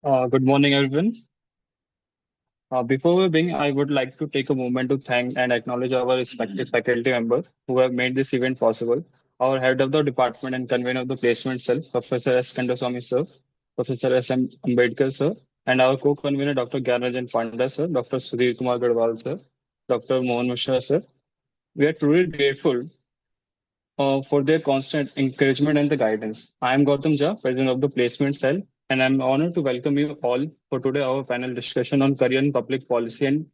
Good morning, everyone. Before we begin, I would like to take a moment to thank and acknowledge our respected faculty members who have made this event possible. Our head of the department and convener of the placement cell, Professor S. Kandaswamy sir, Professor S. M. Ambedkar sir, and our co-convener, Dr. Gyanajan Panda sir, Dr. Sudhir Kumar Gadwal sir, Dr. Mohan Mishra sir. We are truly grateful for their constant encouragement and the guidance. I am Gautam Jha, President of the Placement Cell, and I'm honored to welcome you all for today our panel discussion on career and public policy and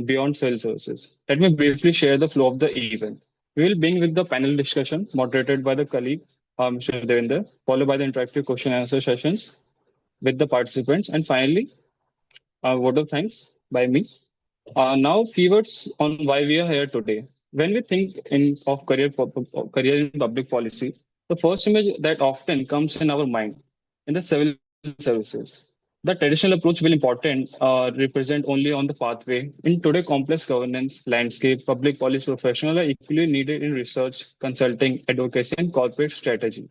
beyond civil services. Let me briefly share the flow of the event. We will begin with the panel discussion moderated by the colleague Mr. Devinder, followed by the interactive question and answer sessions with the participants, and finally, a vote of thanks by me. Now, few words on why we are here today. When we think of career in public policy, the first image that often comes in our mind in the civil services. The traditional approach will important represent only on the pathway. In today complex governance landscape, public policy professionals are equally needed in research, consulting, advocacy, and corporate strategy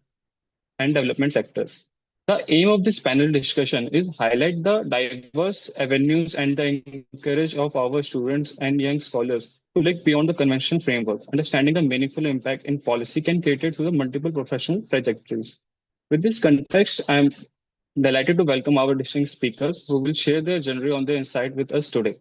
and development sectors. The aim of this panel discussion is highlight the diverse avenues and the encourage of our students and young scholars to look beyond the conventional framework, understanding the meaningful impact in policy can create through the multiple professional trajectories. With this context, I am delighted to welcome our distinguished speakers who will share their journey on their insight with us today.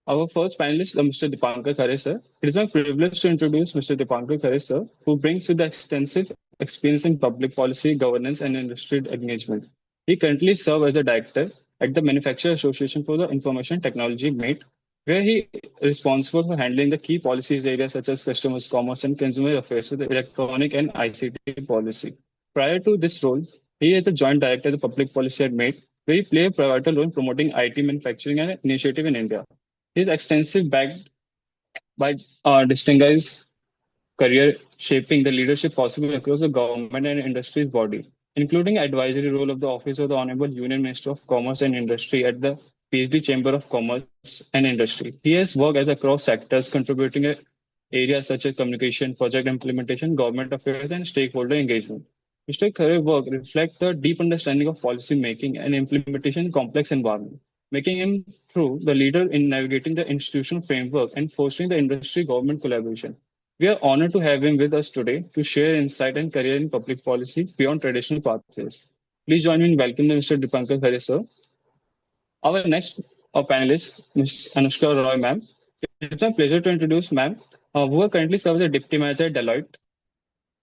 Our first panelist, Mr. Dipankar Khare sir. It is my privilege to introduce Mr. Dipankar Khare sir, who brings with the extensive experience in public policy, governance, and industry engagement. He currently serves as a director at the Manufacturer Association for the Information Technology (MATE), where he is responsible for handling the key policies areas such as customers, commerce, and consumer affairs with the electronic and ICT policy. Prior to this role, he is a joint director of the public policy at MATE, where he played a pivotal role in promoting IT manufacturing and initiative in India. His extensive backed by distinguished career shaping the leadership possible across the government and industry's body, including advisory role of the Office of the Honorable Union Minister of Commerce and Industry at the PhD Chamber of Commerce and Industry. He has worked as across sectors contributing to areas such as communication, project implementation, government affairs, and stakeholder engagement. Mr. Khare's work reflects the deep understanding of policy making and implementation in complex environment, making him through the leader in navigating the institutional framework and fostering the industry government collaboration. We are honored to have him with us today to share insight and career in public policy beyond traditional pathways. Please join me in welcoming Mr. Dipankar Khare, sir. Our next panelist, Ms. Anushka Roy, ma'am. It's my pleasure to introduce ma'am, who currently serves as Deputy Manager at Deloitte,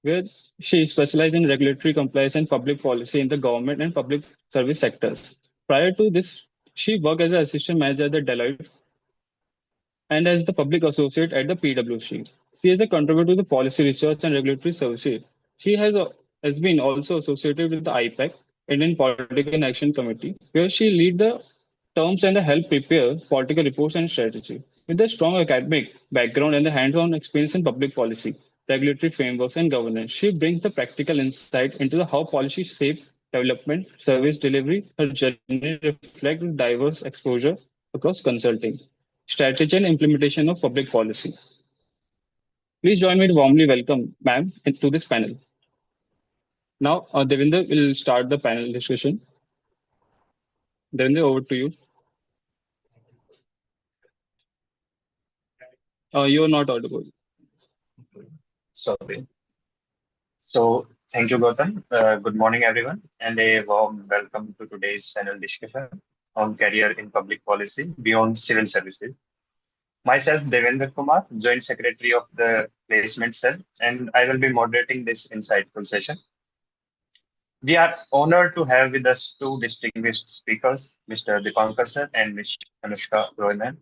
where she specializes in regulatory compliance and public policy in the government and public service sectors. Prior to this, she worked as an assistant manager at the Deloitte and as the public associate at the PwC. She is a contributor to the policy research and regulatory services. She has been also associated with the IPAC, Indian Political Action Committee, where she lead the terms and help prepare political reports and strategy. With a strong academic background and the hands-on experience in public policy, regulatory frameworks, and governance, she brings the practical insight into the how policy shape development, service delivery. Her journey reflects diverse exposure across consulting, strategy, and implementation of public policy. Please join me to warmly welcome ma'am to this panel. Now, Devinder will start the panel discussion. Devinder, over to you. You are not audible. Sorry. So, thank you, Gautam. Good morning, everyone, and a warm welcome to today's panel discussion on career in public policy beyond civil services. Myself, Devendra Kumar, Joint Secretary of the Placement Cell, and I will be moderating this insightful session. We are honored to have with us two distinguished speakers, Mr. Dipankar sir and Ms. Anushka Royman.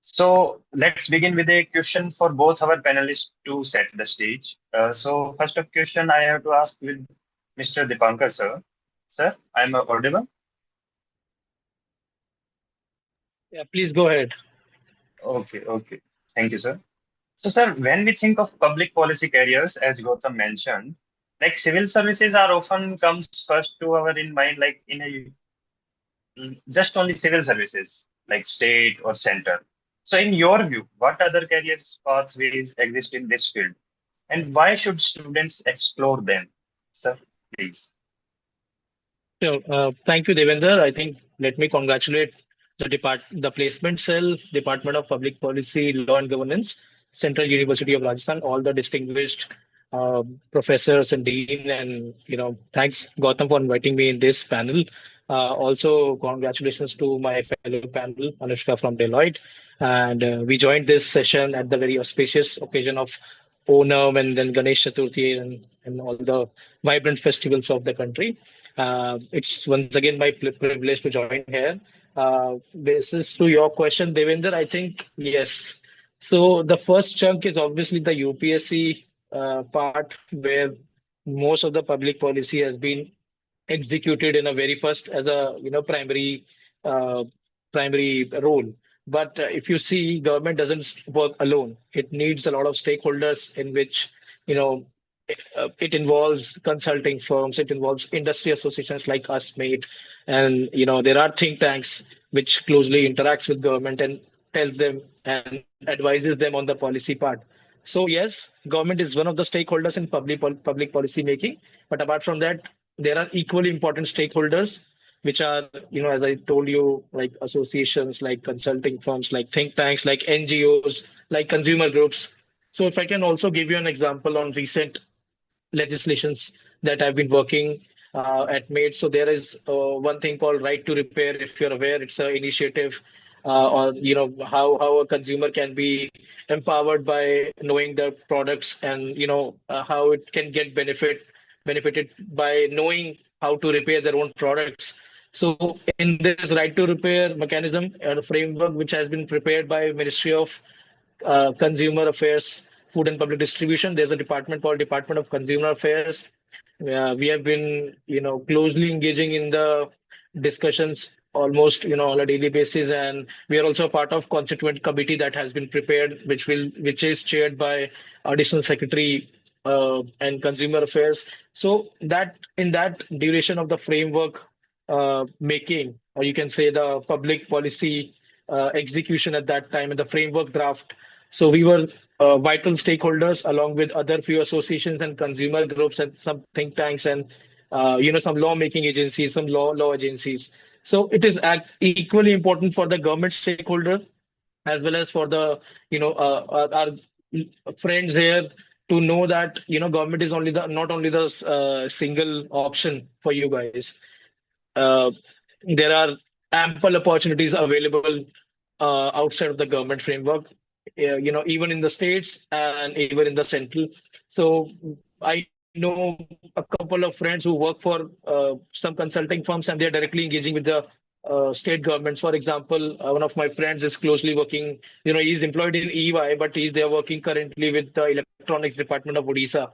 So let's begin with a question for both our panelists to set the stage. So first of question I have to ask with Mr. Dipankar sir. Sir, I'm audible? Yeah, please go ahead. Okay, okay. Thank you, sir. So sir, when we think of public policy careers, as Gautam mentioned, like civil services are often comes first to our in mind, like in a just only civil services, like state or center. So in your view, what other careers pathways exist in this field? And why should students explore them? Sir, please. So, thank you, Devender. I think let me congratulate the placement cell, Department of Public Policy, Law and Governance, Central University of Rajasthan, all the distinguished professors and dean, and thanks Gautam for inviting me in this panel. Also, congratulations to my fellow panel, Anushka from Deloitte, and we joined this session at the very auspicious occasion of Onam and then Ganesh Chaturthi and all the vibrant festivals of the country. It's once again my privilege to join here. Basis to your question, Devender, I think yes. So the first chunk is obviously the UPSC part where most of the public policy has been executed in a very first as a uh, primary role. But if you see, government doesn't work alone. It needs a lot of stakeholders in which you know it involves consulting firms, it involves industry associations like us, mate, and there are think tanks which closely interacts with government and tells them and advises them on the policy part. So yes, government is one of the stakeholders in public policy making, but apart from that, there are equally important stakeholders which are, as I told you, like associations, like consulting firms, like think tanks, like NGOs, like consumer groups. So if I can also give you an example on recent legislations that I've been working at MAID. So there is one thing called Right to Repair. If you're aware, it's an initiative on how a consumer can be empowered by knowing the products and how it can get benefited by knowing how to repair their own products. So in this Right to Repair mechanism, a framework which has been prepared by Ministry of Consumer Affairs, Food and Public Distribution. There's a department called Department of Consumer Affairs. We have been, closely engaging in the discussions almost, on a daily basis, and we are also a part of constituent committee that has been prepared, which is chaired by Additional Secretary and Consumer Affairs. So that in that duration of the framework making, or you can say the public policy execution at that time and the framework draft. So we were vital stakeholders along with other few associations and consumer groups and some think tanks and some lawmaking agencies, some law agencies. So it is equally important for the government stakeholder as well as for the our friends here to know that government is only the not only the single option for you guys. Uh, there are ample opportunities available outside of the government framework, even in the states and even in the central. So I know a couple of friends who work for some consulting firms and they're directly engaging with the state governments. For example, one of my friends is closely working, he's employed in EY, but they're working currently with the electronics department of Odisha.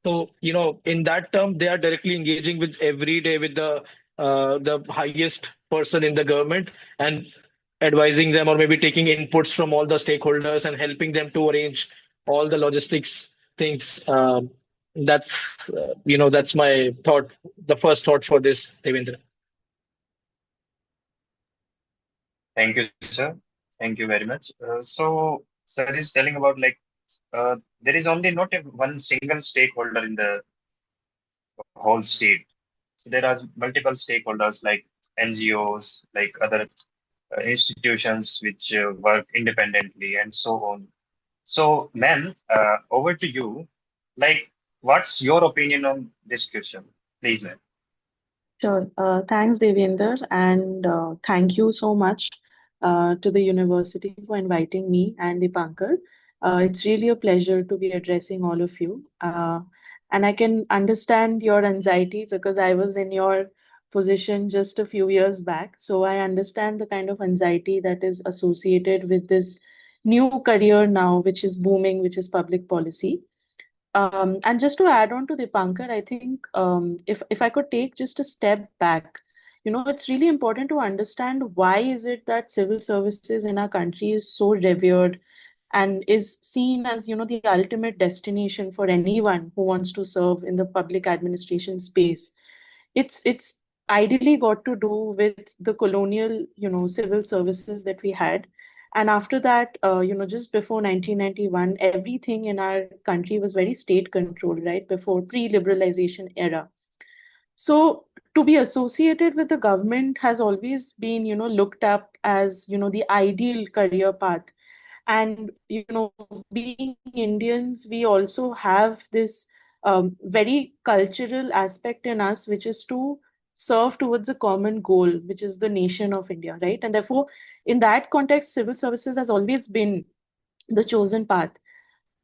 So, in that term, they are directly engaging with every day with the highest person in the government and advising them or maybe taking inputs from all the stakeholders and helping them to arrange all the logistics things. That's my thought, the first thought for this, Devendra. Thank you, sir. Thank you very much. So, sir is telling about like there is only not one single stakeholder in the whole state. So there are multiple stakeholders like NGOs, like other institutions which work independently and so on. So, ma'am, over to you. Like, what's your opinion on this question? Please, ma'am. Sure. Thanks, Devinder, and thank you so much to the university for inviting me and Dipankar. It's really a pleasure to be addressing all of you. And I can understand your anxiety because I was in your position just a few years back. So I understand the kind of anxiety that is associated with this new career now, which is booming, which is public policy. And just to add on to Dipankar, I think if I could take just a step back, it's really important to understand why is it that civil services in our country is so revered and is seen as, the ultimate destination for anyone who wants to serve in the public administration space. It's ideally got to do with the colonial, civil services that we had. And after that, just before 1991, everything in our country was very state controlled, right? Before pre-liberalization era. So to be associated with the government has always been, looked up as, the ideal career path. And, being Indians, we also have this very cultural aspect in us, which is to serve towards a common goal, which is the nation of India, right? And therefore, in that context, civil services has always been the chosen path.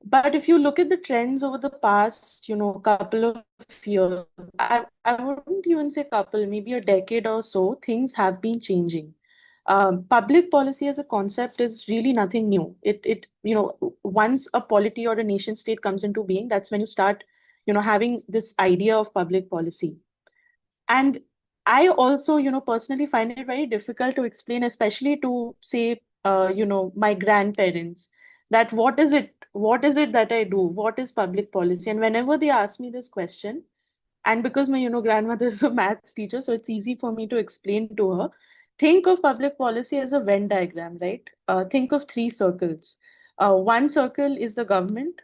But if you look at the trends over the past, couple of years, I wouldn't even say couple, maybe a decade or so, things have been changing. Public policy as a concept is really nothing new. Once a polity or a nation state comes into being, that's when you start, having this idea of public policy. And I also, personally find it very difficult to explain, especially to say, my grandparents, that what is it that I do? What is public policy? And whenever they ask me this question, and because my, grandmother is a math teacher, so it's easy for me to explain to her. Think of public policy as a Venn diagram, right? Think of three circles. One circle is the government,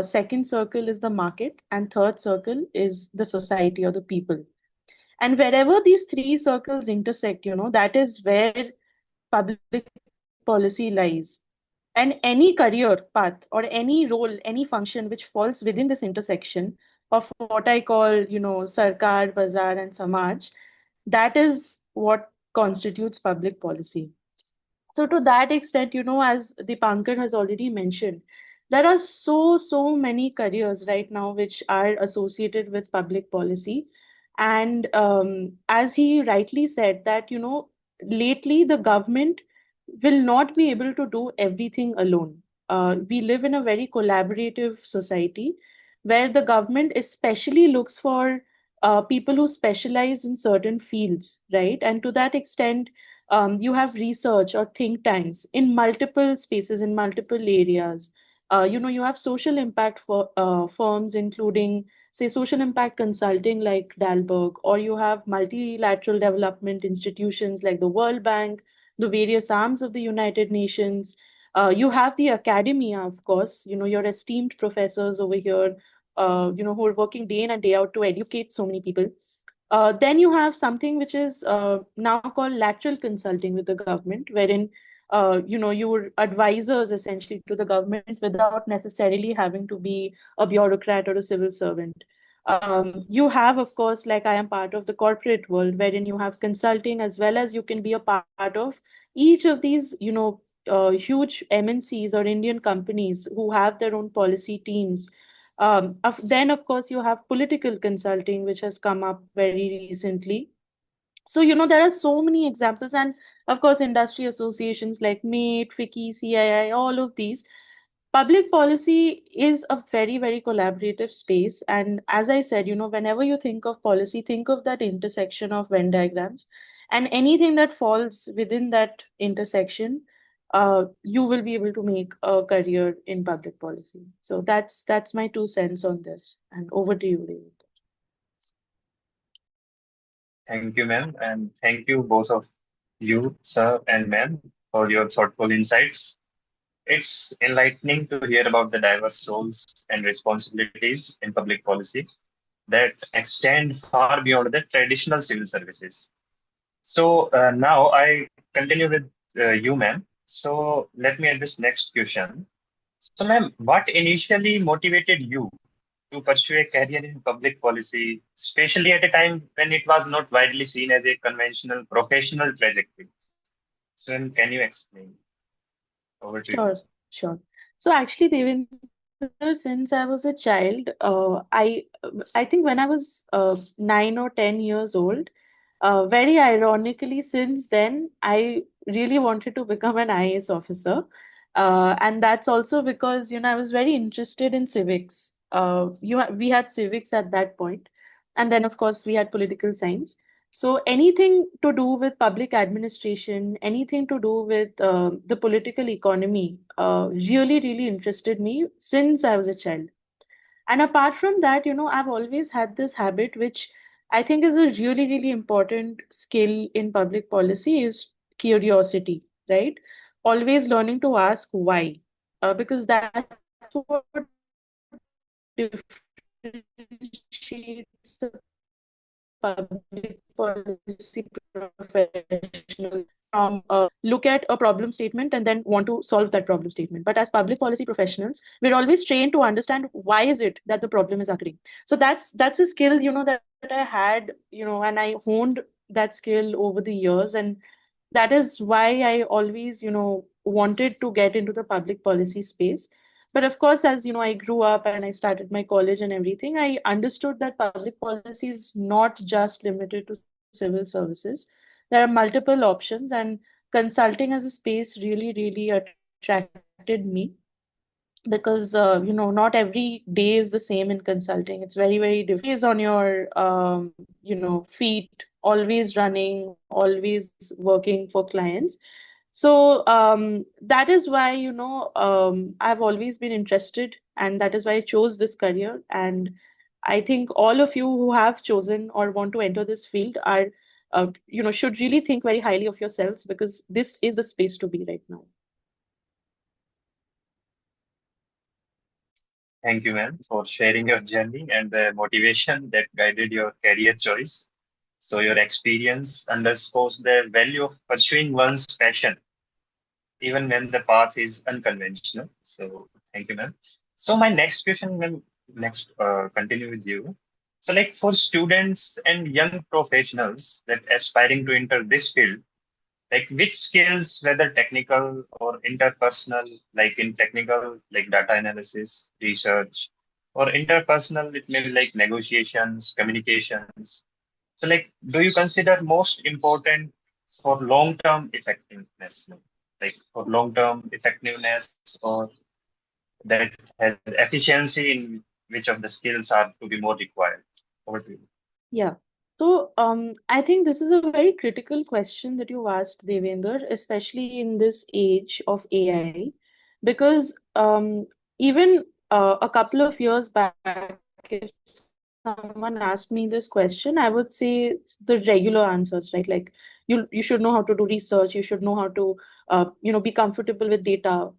second circle is the market, and third circle is the society or the people. And wherever these three circles intersect, that is where public policy lies. And any career path or any role, any function which falls within this intersection of what I call, Sarkar, Bazaar, and Samaj, that is what constitutes public policy. So to that extent, as Dipankar has already mentioned, there are so many careers right now which are associated with public policy. And as he rightly said, that, lately the government will not be able to do everything alone. We live in a very collaborative society where the government especially looks for people who specialize in certain fields, right? And to that extent, you have research or think tanks in multiple spaces, in multiple areas. You have social impact for firms, including, say, social impact consulting like Dalberg, or you have multilateral development institutions like the World Bank, the various arms of the United Nations. You have the academia, of course, your esteemed professors over here, who are working day in and day out to educate so many people. Then you have something which is now called lateral consulting with the government, wherein you're advisors essentially to the government without necessarily having to be a bureaucrat or a civil servant. You have, of course, like I am part of the corporate world, wherein you have consulting as well as you can be a part of each of these, huge MNCs or Indian companies who have their own policy teams. Then, of course, you have political consulting, which has come up very recently. So, there are so many examples, and of course, industry associations like MATE, FICCI, CII, all of these. Public policy is a very, very collaborative space. And as I said, whenever you think of policy, think of that intersection of Venn diagrams, and anything that falls within that intersection, you will be able to make a career in public policy. So that's my 2 cents on this. And over to you, David. Thank you, ma'am, and thank you both of you, sir and ma'am, for your thoughtful insights. It's enlightening to hear about the diverse roles and responsibilities in public policy that extend far beyond the traditional civil services. So now I continue with you, ma'am. So let me address next question. So, ma'am, what initially motivated you to pursue a career in public policy, especially at a time when it was not widely seen as a conventional professional trajectory? So, ma'am, can you explain? Over to you. Sure, sure. So actually, Devinder, since I was a child, I think when I was 9 or 10 years old, very ironically, since then I really wanted to become an IAS officer, and that's also because I was very interested in civics. We had civics at that point, and then of course we had political science. So anything to do with public administration, anything to do with the political economy, really, really interested me since I was a child. And apart from that, I've always had this habit, which I think is a really, really important skill in public policy, is curiosity, right? Always learning to ask why, because that's what differentiates a public policy professional from look at a problem statement and then want to solve that problem statement. But as public policy professionals, we're always trained to understand why is it that the problem is occurring. So that's a skill, that I had, and I honed that skill over the years. And that is why I always, wanted to get into the public policy space. But of course, as I grew up and I started my college and everything, I understood that public policy is not just limited to civil services. There are multiple options, and consulting as a space really, really attracted me because not every day is the same in consulting. It's very, very different. Always on your feet, always running, always working for clients. So that is why I've always been interested, and that is why I chose this career. And I think all of you who have chosen or want to enter this field are should really think very highly of yourselves, because this is the space to be right now. Thank you, ma'am, for sharing your journey and the motivation that guided your career choice. So your experience underscores the value of pursuing one's passion, even when the path is unconventional. So thank you, ma'am. So my next question, ma'am, continue with you. So like for students and young professionals that aspiring to enter this field, like which skills, whether technical or interpersonal, like in technical, like data analysis, research, or interpersonal, it may be like negotiations, communications. So like, do you consider most important for long-term effectiveness, like for long-term effectiveness, or that has efficiency in which of the skills are to be more required? Over to you. Yeah. So I think this is a very critical question that you asked, Devender, especially in this age of AI, because even a couple of years back, if someone asked me this question, I would say the regular answers, right? Like you should know how to do research, you should know how to be comfortable with data,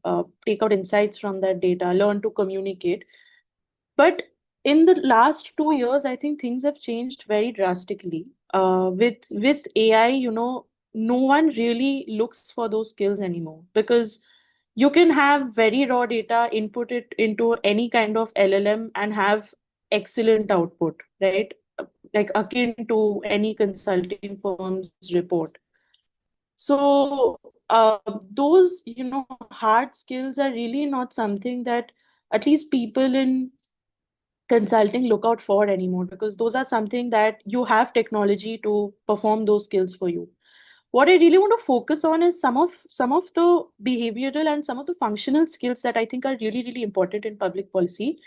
take out insights from that data, learn to communicate. But in the last 2 years, I think things have changed very drastically. With AI, no one really looks for those skills anymore, because you can have very raw data, input it into any kind of LLM and have excellent output, right? Like akin to any consulting firm's report. So those, hard skills are really not something that at least people in consulting look out for anymore, because those are something that you have technology to perform those skills for you. What I really want to focus on is some of the behavioral and some of the functional skills that I think are really, really important in public policy.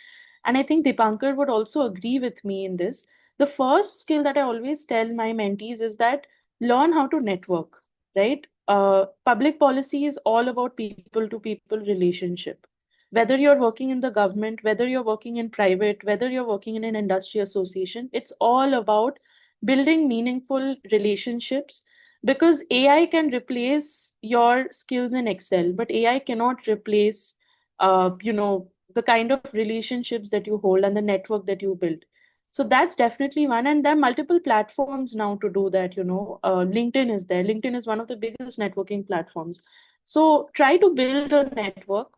And I think Dipankar would also agree with me in this. The first skill that I always tell my mentees is that learn how to network, right? Public policy is all about people to people relationship. Whether you're working in the government, whether you're working in private, whether you're working in an industry association, it's all about building meaningful relationships, because AI can replace your skills in Excel, but AI cannot replace, the kind of relationships that you hold and the network that you build. So that's definitely one, and there are multiple platforms now to do that. LinkedIn is there. LinkedIn is one of the biggest networking platforms. So try to build a network.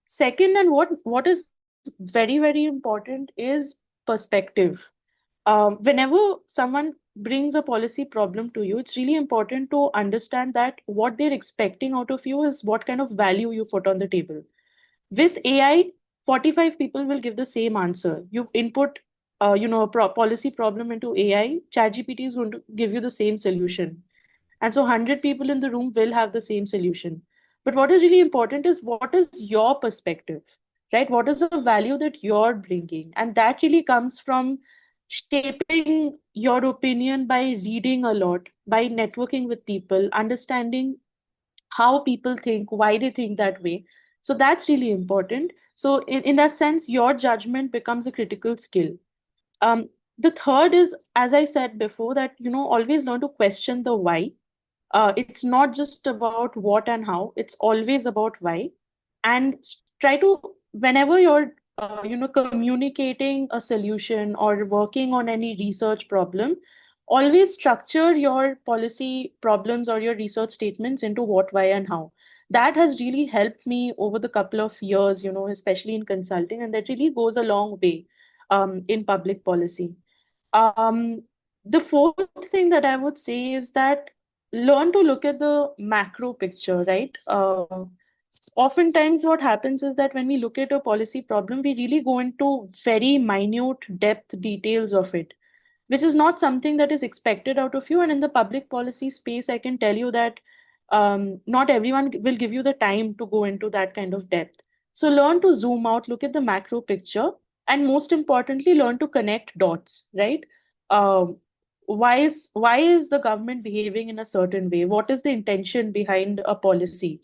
Second, and what is very, very important is perspective. Whenever someone brings a policy problem to you, it's really important to understand that what they're expecting out of you is what kind of value you put on the table. With AI, 45 people will give the same answer. You input, a policy problem into AI, ChatGPT is going to give you the same solution. And so 100 people in the room will have the same solution. But what is really important is what is your perspective, right? What is the value that you're bringing? And that really comes from shaping your opinion by reading a lot, by networking with people, understanding how people think, why they think that way. So that's really important. So in that sense, your judgment becomes a critical skill. The third is, as I said before, that always learn to question the why. It's not just about what and how, it's always about why. And try to, whenever you're communicating a solution or working on any research problem, always structure your policy problems or your research statements into what, why, and how. That has really helped me over the couple of years, especially in consulting, and that really goes a long way in public policy. Um, the fourth thing that I would say is that learn to look at the macro picture, right? Oftentimes, what happens is that when we look at a policy problem, we really go into very minute depth details of it, which is not something that is expected out of you. And in the public policy space, I can tell you that not everyone will give you the time to go into that kind of depth. So learn to zoom out, look at the macro picture, and most importantly, learn to connect dots, right? Um, why is the government behaving in a certain way? What is the intention behind a policy?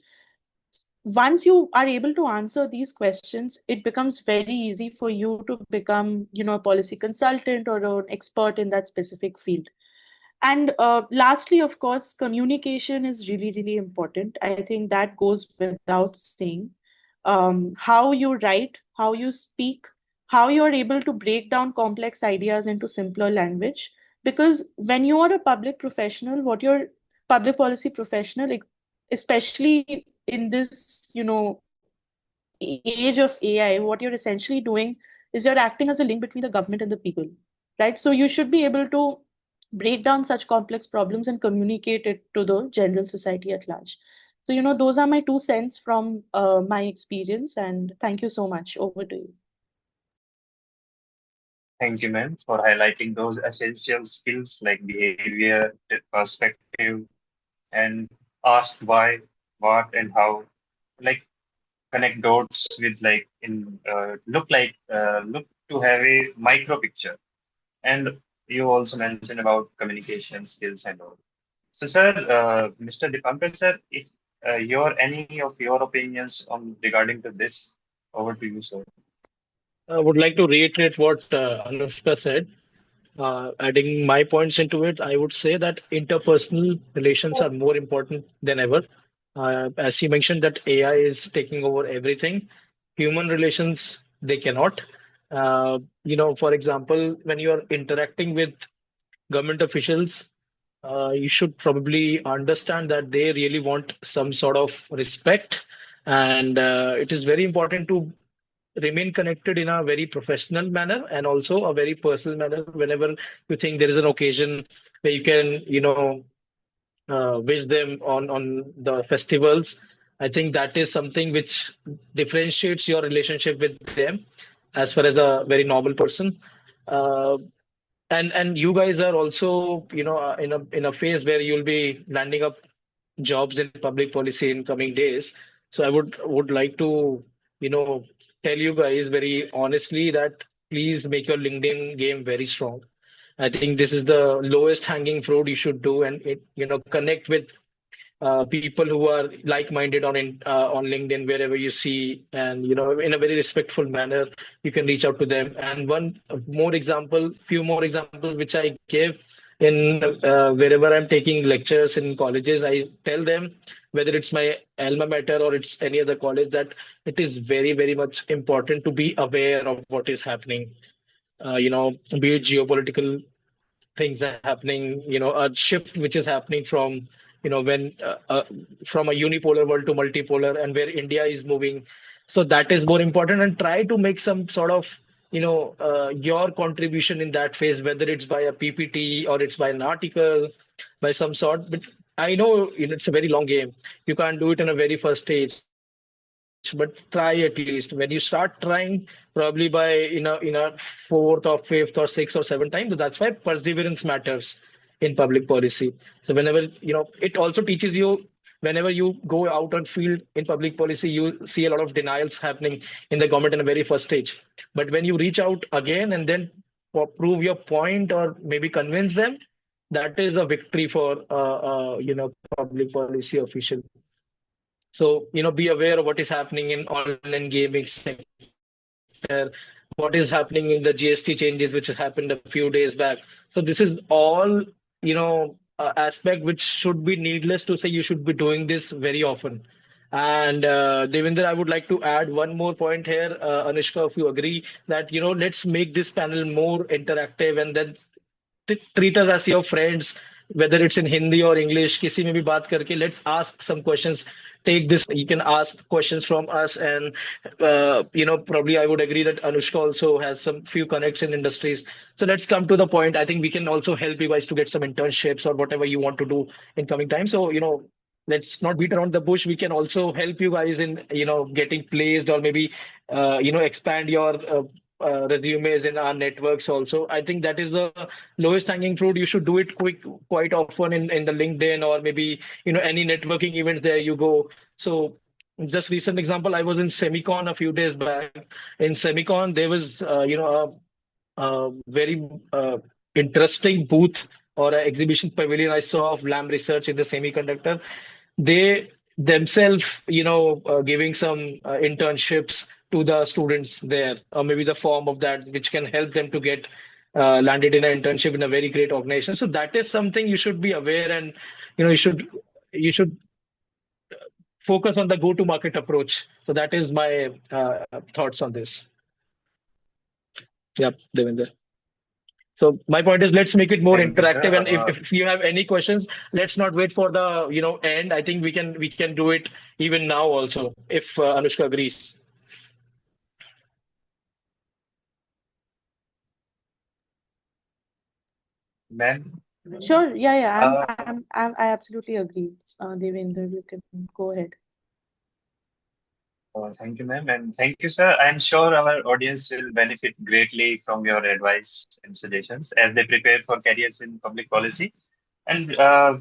Once you are able to answer these questions, it becomes very easy for you to become, a policy consultant or an expert in that specific field. And lastly, of course, communication is really, really important. I think that goes without saying. How you write, how you speak, how you're able to break down complex ideas into simpler language. Because when you are a public professional, what your public policy professional, especially in this, age of AI, what you're essentially doing is you're acting as a link between the government and the people, right? So you should be able to break down such complex problems and communicate it to the general society at large. So, those are my 2 cents from my experience. And thank you so much. Over to you. Thank you, ma'am, for highlighting those essential skills like behavior, perspective, and ask why, what, and how. Like connect dots with look to have a micro picture. And you also mentioned about communication skills and all. So, sir, Mr. Dipankar, sir, if your any of your opinions on regarding to this, over to you, sir. I would like to reiterate what Anushka said. Adding my points into it, I would say that interpersonal relations are more important than ever. As you mentioned, that AI is taking over everything. Human relations, they cannot. For example, when you are interacting with government officials, you should probably understand that they really want some sort of respect. And it is very important to remain connected in a very professional manner and also a very personal manner whenever you think there is an occasion where you can, wish them on the festivals. I think that is something which differentiates your relationship with them as far as a very normal person. Uh, and you guys are also, in a phase where you'll be landing up jobs in public policy in coming days. So I would like to, you know, tell you guys very honestly that please make your LinkedIn game very strong. I think this is the lowest hanging fruit you should do, and connect with people who are like-minded on LinkedIn wherever you see, and in a very respectful manner, you can reach out to them. And few more examples which I give in wherever I'm taking lectures in colleges, I tell them whether it's my alma mater or it's any other college that it is very, very much important to be aware of what is happening. Be it geopolitical things are happening, a shift which is happening from, when from a unipolar world to multipolar and where India is moving. So that is more important, and try to make some sort of, your contribution in that phase, whether it's by a PPT or it's by an article, by some sort. But I know, it's a very long game. You can't do it in a very first stage, but try at least. When you start trying, probably by in a fourth or fifth or sixth or seventh time, so that's why perseverance matters in public policy. So whenever it also teaches you, whenever you go out on field in public policy, you see a lot of denials happening in the government in the very first stage. But when you reach out again and then prove your point or maybe convince them, that is a victory for public policy official. So, be aware of what is happening in online gaming sector, what is happening in the GST changes, which happened a few days back. So this is all, aspect which should be needless to say you should be doing this very often. And Devinder, I would like to add one more point here. Anushka, if you agree that, let's make this panel more interactive and then treat us as your friends, whether it's in Hindi or English. किसी में भी बात करके let's ask some questions. Take this. You can ask questions from us, and probably I would agree that Anushka also has some few connects in industries. So let's come to the point. I think we can also help you guys to get some internships or whatever you want to do in coming time. So let's not beat around the bush. We can also help you guys in getting placed, or maybe expand your resumes in our networks also. I think that is the lowest hanging fruit. You should do it quite often in the LinkedIn, or maybe any networking events there you go. So just recent example, I was in Semicon a few days back. In Semicon, there was a very interesting booth or an exhibition pavilion I saw of Lam Research in the semiconductor. They themselves, giving some internships to the students there, or maybe the form of that, which can help them to get landed in an internship in a very great organization. So that is something you should be aware, and you should focus on the go-to-market approach. So that is my thoughts on this. Yep, Devinder. So my point is, let's make it more Thank you, interactive. sir. And if you have any questions, let's not wait for the end. I think we can do it even now also, if Anushka agrees. Ma'am, Sure. Yeah. uh, I absolutely agree. Devendra, you can go ahead. thank you, ma'am, and thank you, sir. I'm sure our audience will benefit greatly from your advice and suggestions as they prepare for careers in public policy. And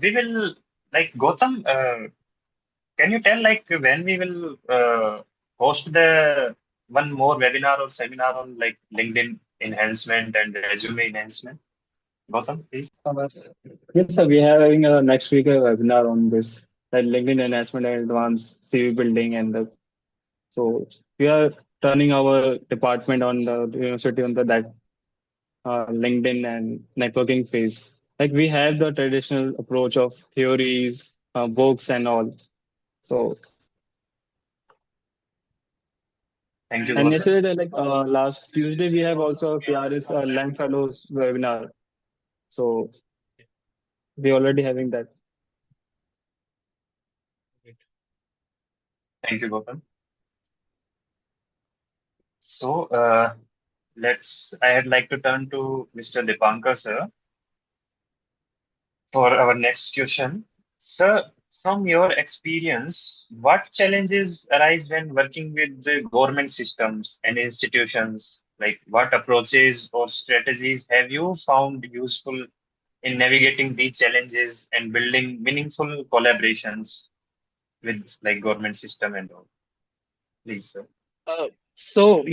we will, like Gautam, can you tell like when we will host the one more webinar or seminar on like LinkedIn enhancement and resume enhancement? Gautam, please. Uh, yes, sir. We are having a next week a webinar on this, like LinkedIn enhancement and advanced CV building, and so we are turning our department on the university on the that LinkedIn and networking phase. Like we have the traditional approach of theories, books, and all. So, Thank you, and Gautam. yesterday, like last Tuesday, we have also a PRS Lang Fellows webinar. So we already having that. Thank you, Gautam. So I'd like to turn to Mr. Dipankar, sir, for our next question. Sir, from your experience, what challenges arise when working with the government systems and institutions? Like, what approaches or strategies have you found useful in navigating these challenges and building meaningful collaborations with like government system and all? Please, sir. Uh, so,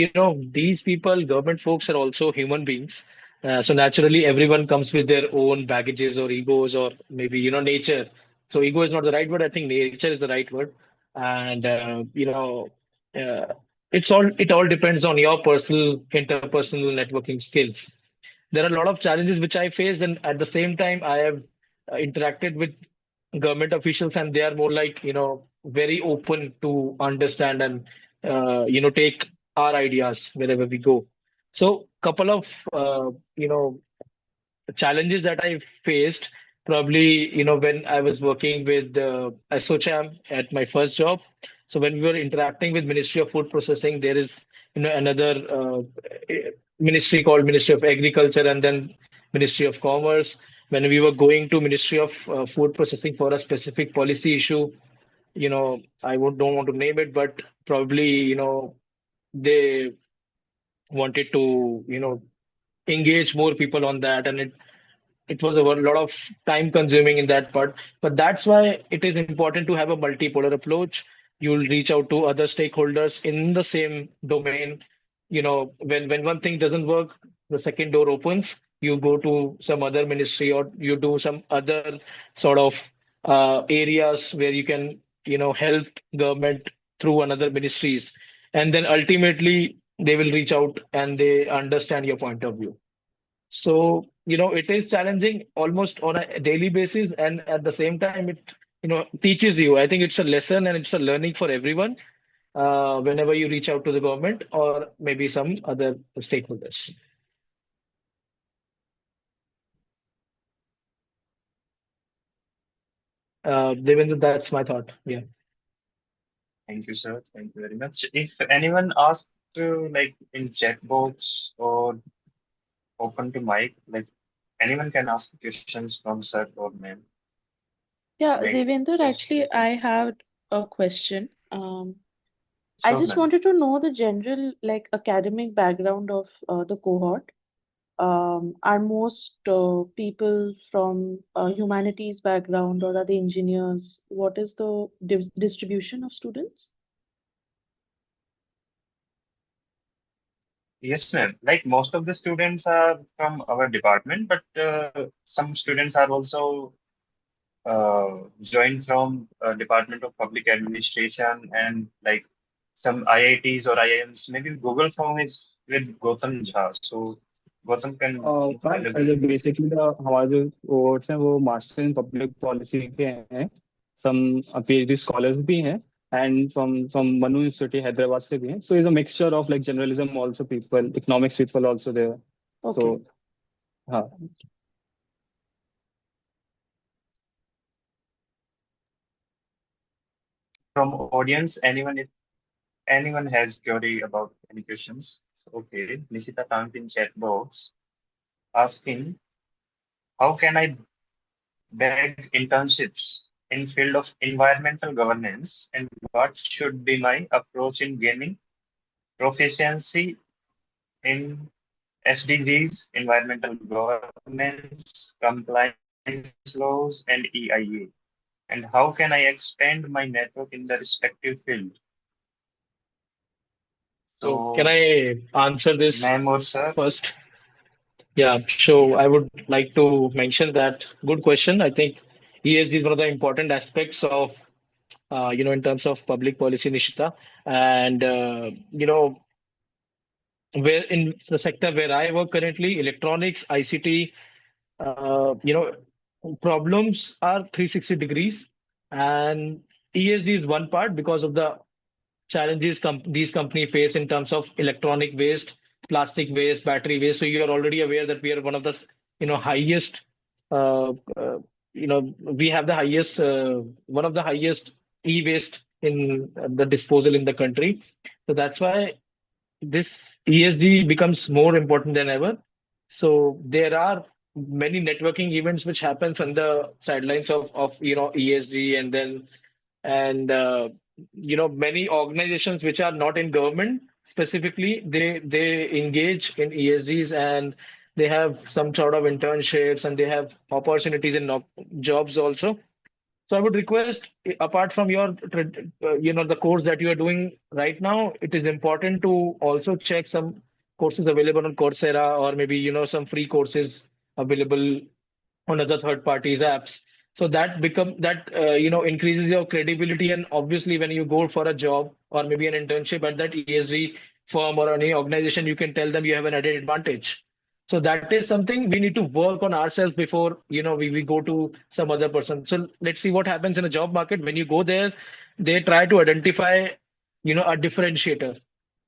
these people, government folks, are also human beings. So naturally, everyone comes with their own baggages or egos, or maybe, nature. So ego is not the right word. I think nature is the right word. And, uh, it all depends on your personal, interpersonal networking skills. There are a lot of challenges which I faced, and at the same time, I have interacted with government officials, and they are more like very open to understand and take our ideas wherever we go. So couple of challenges that I faced, probably when I was working with ASSOCHAM at my first job. So when we were interacting with Ministry of Food Processing, there is another ministry called Ministry of Agriculture, and then Ministry of Commerce. When we were going to Ministry of Food Processing for a specific policy issue, I don't want to name it, but probably they wanted to engage more people on that, and it was a lot of time consuming in that part. But that's why it is important to have a multipolar approach. You'll reach out to other stakeholders in the same domain. When one thing doesn't work, the second door opens. You go to some other ministry, or you do some other sort of areas where you can help government through another ministries, and then ultimately they will reach out and they understand your point of view. So, it is challenging almost on a daily basis, and at the same time, it, teaches you. I think it's a lesson and it's a learning for everyone whenever you reach out to the government or maybe some other stakeholders. Devendra, that's my thought. Yeah. Thank you, sir. Thank you very much. If anyone asks like in chat box or open to mic, like anyone can ask questions from sir or ma'am. Yeah, Make Devendra, sense. actually, I have a question. I Sure, just ma'am. wanted to know the general, like, academic background of the cohort. Are most people from humanities background, or are they engineers? What is the distribution of students? Yes, ma'am. Like most of the students are from our department, but some students are also joined from Department of Public Administration and like some IITs or IIMs. Maybe Google Form is with Gautam Jha. So Gautam can ma'am elaborate. Basically हमारे जो course हैं वो master in public policy के हैं. सम PhD scholars भी हैं and from Manu university Hyderabad से भी हैं. So is a mixture of like journalism also people economics people also there. So Okay. हाँ. From audience, anyone if anyone has query about any questions. So, okay, Nishita Tant in chat box asking, how can I beg internships in field of environmental governance and what should be my approach in gaining proficiency in SDGs, environmental governance, compliance laws, and EIA? And how can I expand my network in the respective field? So can So, I answer this ma'am or sir, first? Yeah. So I would like to mention that good question. I think ESG is one of the important aspects of in terms of public policy, Nishita. And, where in the sector where I work currently, electronics, ICT, problems are 360 degrees. And ESG is one part because of the challenges these companies face in terms of electronic waste, plastic waste, battery waste. So you are already aware that we are one of the, highest, uh, uh, we have the highest, one of the highest e-waste in the disposal in the country. So that's why this ESG becomes more important than ever. So there are many networking events which happens on the sidelines of ESG, and then and many organizations which are not in government specifically, they engage in ESGs, and they have some sort of internships, and they have opportunities in jobs also. So I would request, apart from your, the course that you are doing right now, it is important to also check some courses available on Coursera, or maybe, some free courses available on other third parties apps. So that increases your credibility. And obviously, when you go for a job or maybe an internship at that ESG firm or any organization, you can tell them you have an added advantage. So that is something we need to work on ourselves before, we go to some other person. So let's see what happens in a job market. When you go there, they try to identify, a differentiator.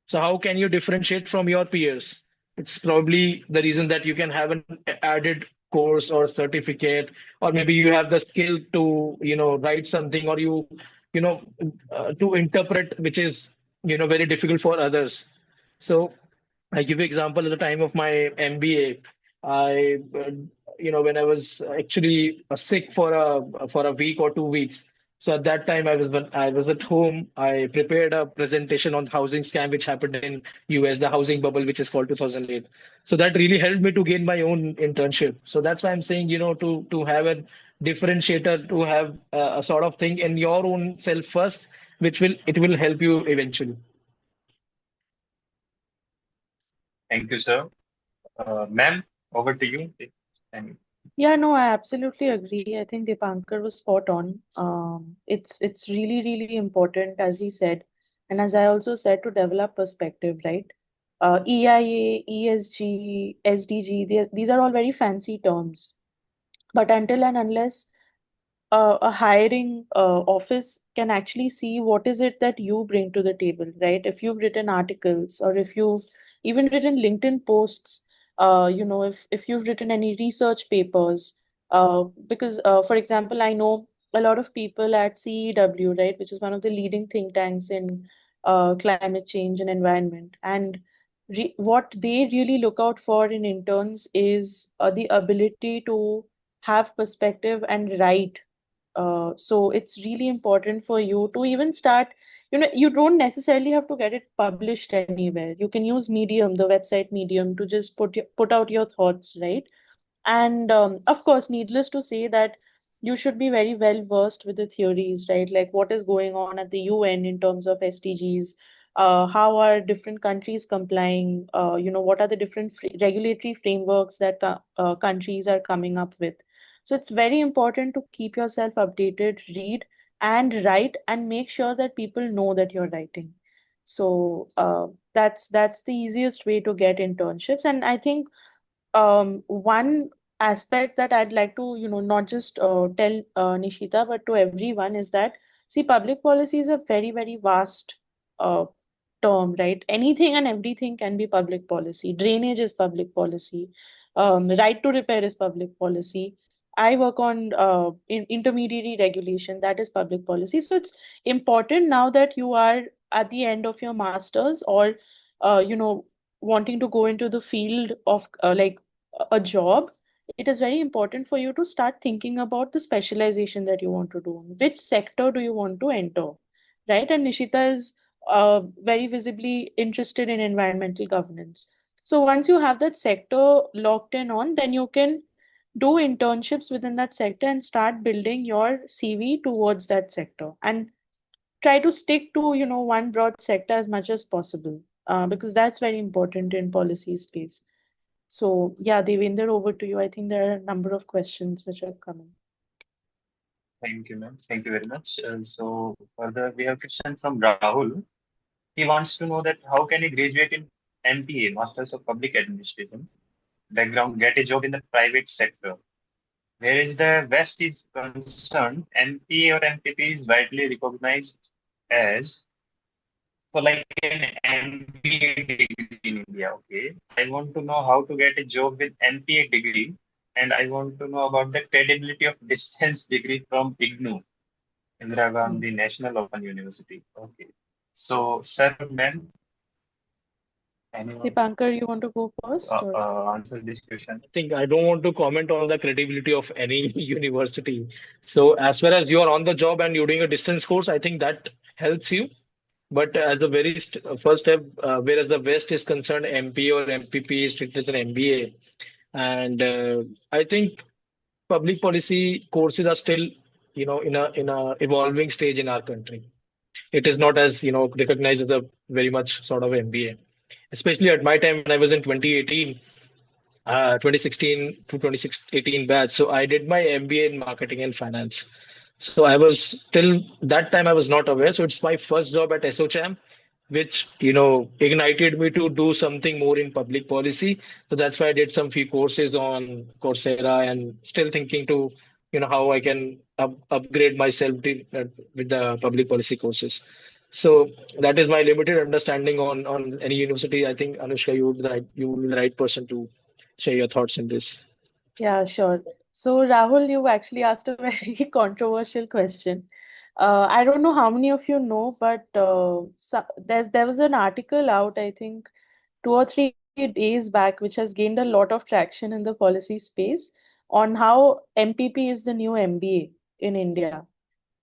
So how can you differentiate from your peers? It's probably the reason that you can have an added course or certificate, or maybe you have the skill to, write something, or you know, to interpret, which is, very difficult for others. So I give you example at the time of my MBA. When I was actually sick for a week or 2 weeks. So at that time, when I was at home, I prepared a presentation on housing scam which happened in US, the housing bubble, which is called 2008. So that really helped me to gain my own internship. So that's why I'm saying, to have a differentiator, to have a sort of thing in your own self first, which will help you eventually. thank you, sir. Ma'am, over to you. And Yeah, no, I absolutely agree. I think Dipankar was spot on. It's really, really important, as he said, and as I also said, to develop perspective, right? EIA, ESG, SDG, these are all very fancy terms. But until and unless a hiring office can actually see what is it that you bring to the table, right? If you've written articles, or if you've even written LinkedIn posts, if you've written any research papers, because for example, I know a lot of people at CEW, right, which is one of the leading think tanks in climate change and environment. And what they really look out for in interns is the ability to have perspective and write. So it's really important for you to even start, you don't necessarily have to get it published anywhere. You can use Medium, the website Medium, to just put out your thoughts, right? And of course, needless to say that you should be very well versed with the theories, right? Like what is going on at the UN in terms of SDGs, how are different countries complying, what are the different regulatory frameworks that countries are coming up with. So it's very important to keep yourself updated, read and write, and make sure that people know that you're writing. So that's the easiest way to get internships. And I think one aspect that I'd like to, not just tell Nishita, but to everyone is that, see, public policy is a very, very vast uh, term, right? Anything and everything can be public policy. Drainage is public policy. Right to repair is public policy. I work on intermediary regulation, that is public policy. So it's important now that you are at the end of your master's or, wanting to go into the field of like a job, it is very important for you to start thinking about the specialization that you want to do. Which sector do you want to enter, right? And Nishita is very visibly interested in environmental governance. So once you have that sector locked in on, then you can do internships within that sector and start building your CV towards that sector and try to stick to, one broad sector as much as possible, because that's very important in policy space. So yeah, Devender, over to you. I think there are a number of questions which are coming. Thank you, ma'am. Thank you very much. So further, we have a question from Rahul. He wants to know that how can he graduate in MPA, Masters of Public Administration, background, get a job in the private sector? Whereas the West is concerned, MPA or MPP is widely recognized as for like an MBA degree in India. Okay, I want to know how to get a job with MPA degree, and I want to know about the credibility of distance degree from IGNU, Indira Hmm. Gandhi National Open University. Okay, so sir, ma'am, anyone Dipankar, you want to go first or? answer this question? I think I don't want to comment on the credibility of any university. So as far as you are on the job and you're doing a distance course, I think that helps you. But as the very first step, whereas the West is concerned, MP or MPP is treated as an MBA. And I think public policy courses are still, in a evolving stage in our country. It is not as, recognized as a very much sort of MBA. Especially at my time when I was in 2018, 2016 to 2018 batch. So I did my MBA in marketing and finance. So I was till that time I was not aware. So it's my first job at SOCHAM, which ignited me to do something more in public policy. So that's why I did some few courses on Coursera and still thinking to how I can upgrade myself with the public policy courses. So that is my limited understanding on any university. I think Anushka, you will be the right person to share your thoughts in this. Yeah, sure. So Rahul, you actually asked a very controversial question. I don't know how many of you know, but there was an article out, I think 2 or 3 days back, which has gained a lot of traction in the policy space on how MPP is the new MBA in India.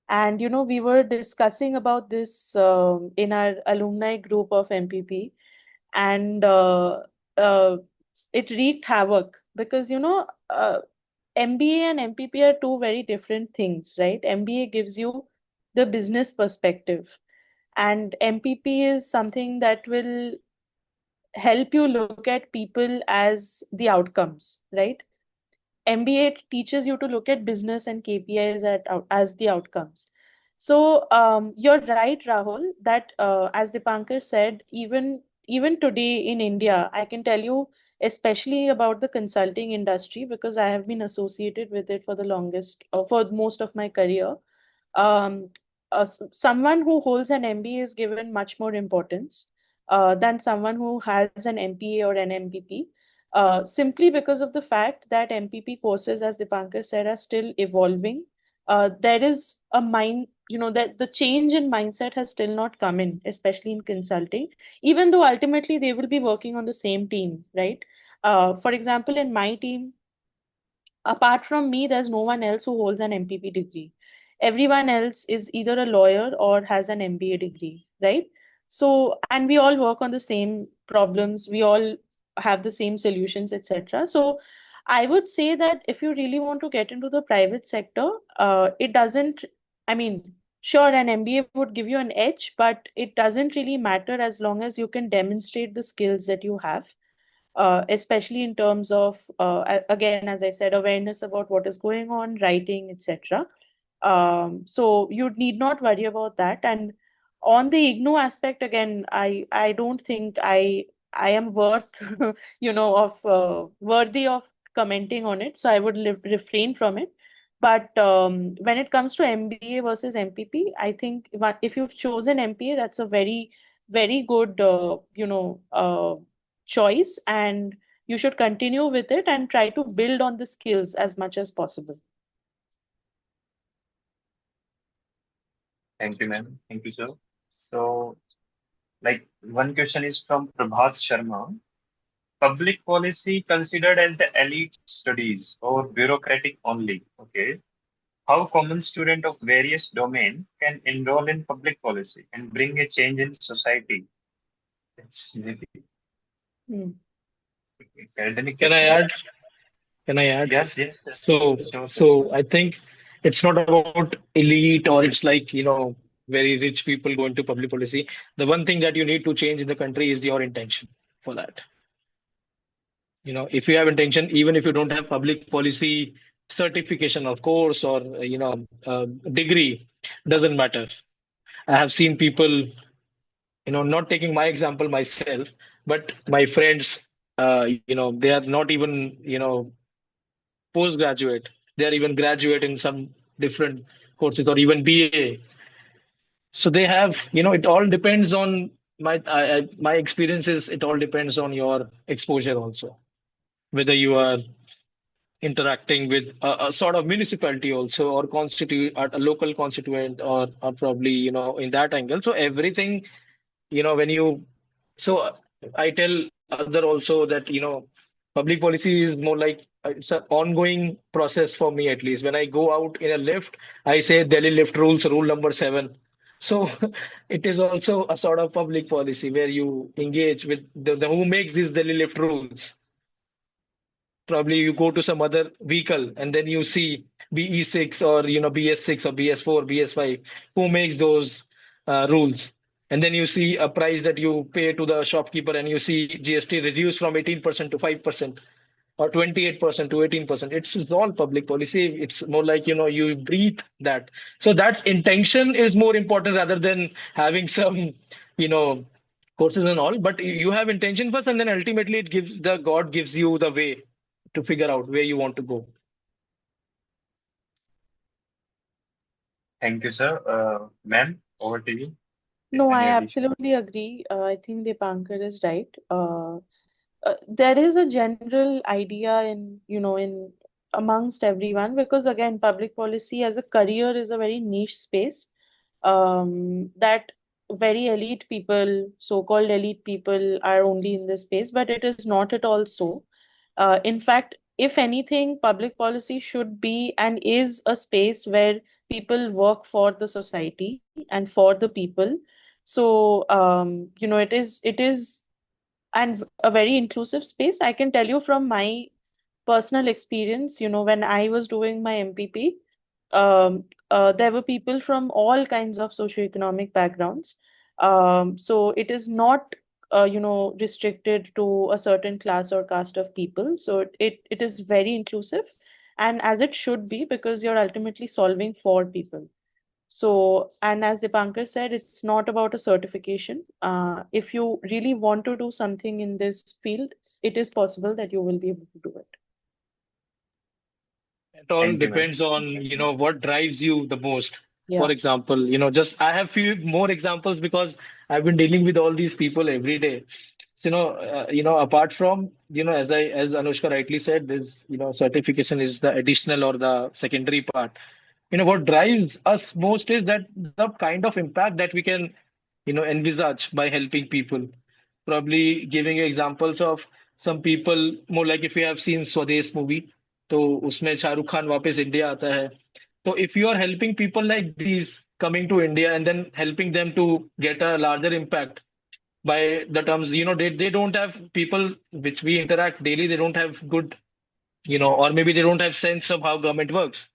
And we were discussing about this in our alumni group of MPP, and it wreaked havoc because MBA and MPP are two very different things, right? MBA gives you the business perspective, and MPP is something that will help you look at people as the outcomes, right? MBA teaches you to look at business and KPIs as the outcomes. So you're right, Rahul, that as Dipankar said, even today in India, I can tell you especially about the consulting industry because I have been associated with it for the longest, for most of my career. Um, Someone who holds an MBA is given much more importance than someone who has an MPA or an MPP, simply because of the fact that MPP courses, as Dipankar said, are still evolving. there is a mind, that the change in mindset has still not come in, especially in consulting, even though ultimately they will be working on the same team, right? For example, in my team, apart from me, there's no one else who holds an MPP degree. Everyone else is either a lawyer or has an MBA degree, right? So, and we all work on the same problems, we all have the same solutions, etc. So, I would say that if you really want to get into the private sector, it doesn't, I mean, sure, an MBA would give you an edge, but it doesn't really matter as long as you can demonstrate the skills that you have, especially in terms of, again, as I said, awareness about what is going on, writing, etc. So you need not worry about that. And on the IGNOU aspect, again, I don't think I am worth, of worthy of commenting on it. So I would refrain from it. But when it comes to MBA versus MPP, I think if you've chosen MPA, that's a very, very good, choice, and you should continue with it and try to build on the skills as much as possible. Thank you, ma'am. Thank you, sir. So, like, one question is from Prabhat Sharma. Public policy considered as the elite studies or bureaucratic only? Okay. How common student of various domain can enroll in public policy and bring a change in society? It's maybe Hmm. academic Can I questions. add? Can I add? Yes, yes, sir. So, Sure, sir. so I think it's not about elite or it's like, very rich people go into public policy. The one thing that you need to change in the country is your intention for that. If you have intention, even if you don't have public policy certification of course or, degree, doesn't matter. I have seen people, not taking my example myself, but my friends, they are not even, postgraduate. They are even graduate in some different courses or even BA. So they have, it all depends on my experience is it all depends on your exposure also. Whether you are interacting with a sort of municipality also or constitute a local constituent or probably, in that angle. So everything, when you so I tell other also that, public policy is more like it's an ongoing process for me at least. When I go out in a lift, I say Delhi lift rules, rule number 7. So it is also a sort of public policy where you engage with the who makes these Delhi lift rules. Probably you go to some other vehicle and then you see BE6 or BS6 or BS4, BS5, who makes those rules. And then you see a price that you pay to the shopkeeper and you see GST reduced from 18% to 5% or 28% to 18%. It's all public policy. It's more like, you breathe that. So that's intention is more important rather than having some, you know, courses and all. But you have intention first, and then ultimately God gives you the way to figure out where you want to go. Thank you, sir. Ma'am, over to you. No, I Any addition? absolutely agree. I think Dipankar is right. There is a general idea in amongst everyone, because again, public policy as a career is a very niche space. That very elite people, so-called elite people, are only in this space, but it is not at all so. In fact, if anything, public policy should be and is a space where people work for the society and for the people. So, it is and a very inclusive space. I can tell you from my personal experience, when I was doing my MPP, there were people from all kinds of socioeconomic backgrounds. So it is not, restricted to a certain class or caste of people. So it is very inclusive, and as it should be, because you're ultimately solving for people. So, and as Dipankar said, it's not about a certification. If you really want to do something in this field, it is possible that you will be able to do it. It all Thank you, ma'am. depends on, what drives you the most. Yeah. For example, just I have few more examples because I've been dealing with all these people every day. So, apart from, as Anushka rightly said, this, certification is the additional or the secondary part. what drives us most is that the kind of impact that we can, envisage by helping people. Probably giving you examples of some people, more like if you have seen Swades movie, तो उसमें शाहरुख खान वापस India आता है. So if you are helping people like these coming to India and then helping them to get a larger impact by the terms, they don't have people which we interact daily, they don't have good, or maybe they don't have sense of how government works,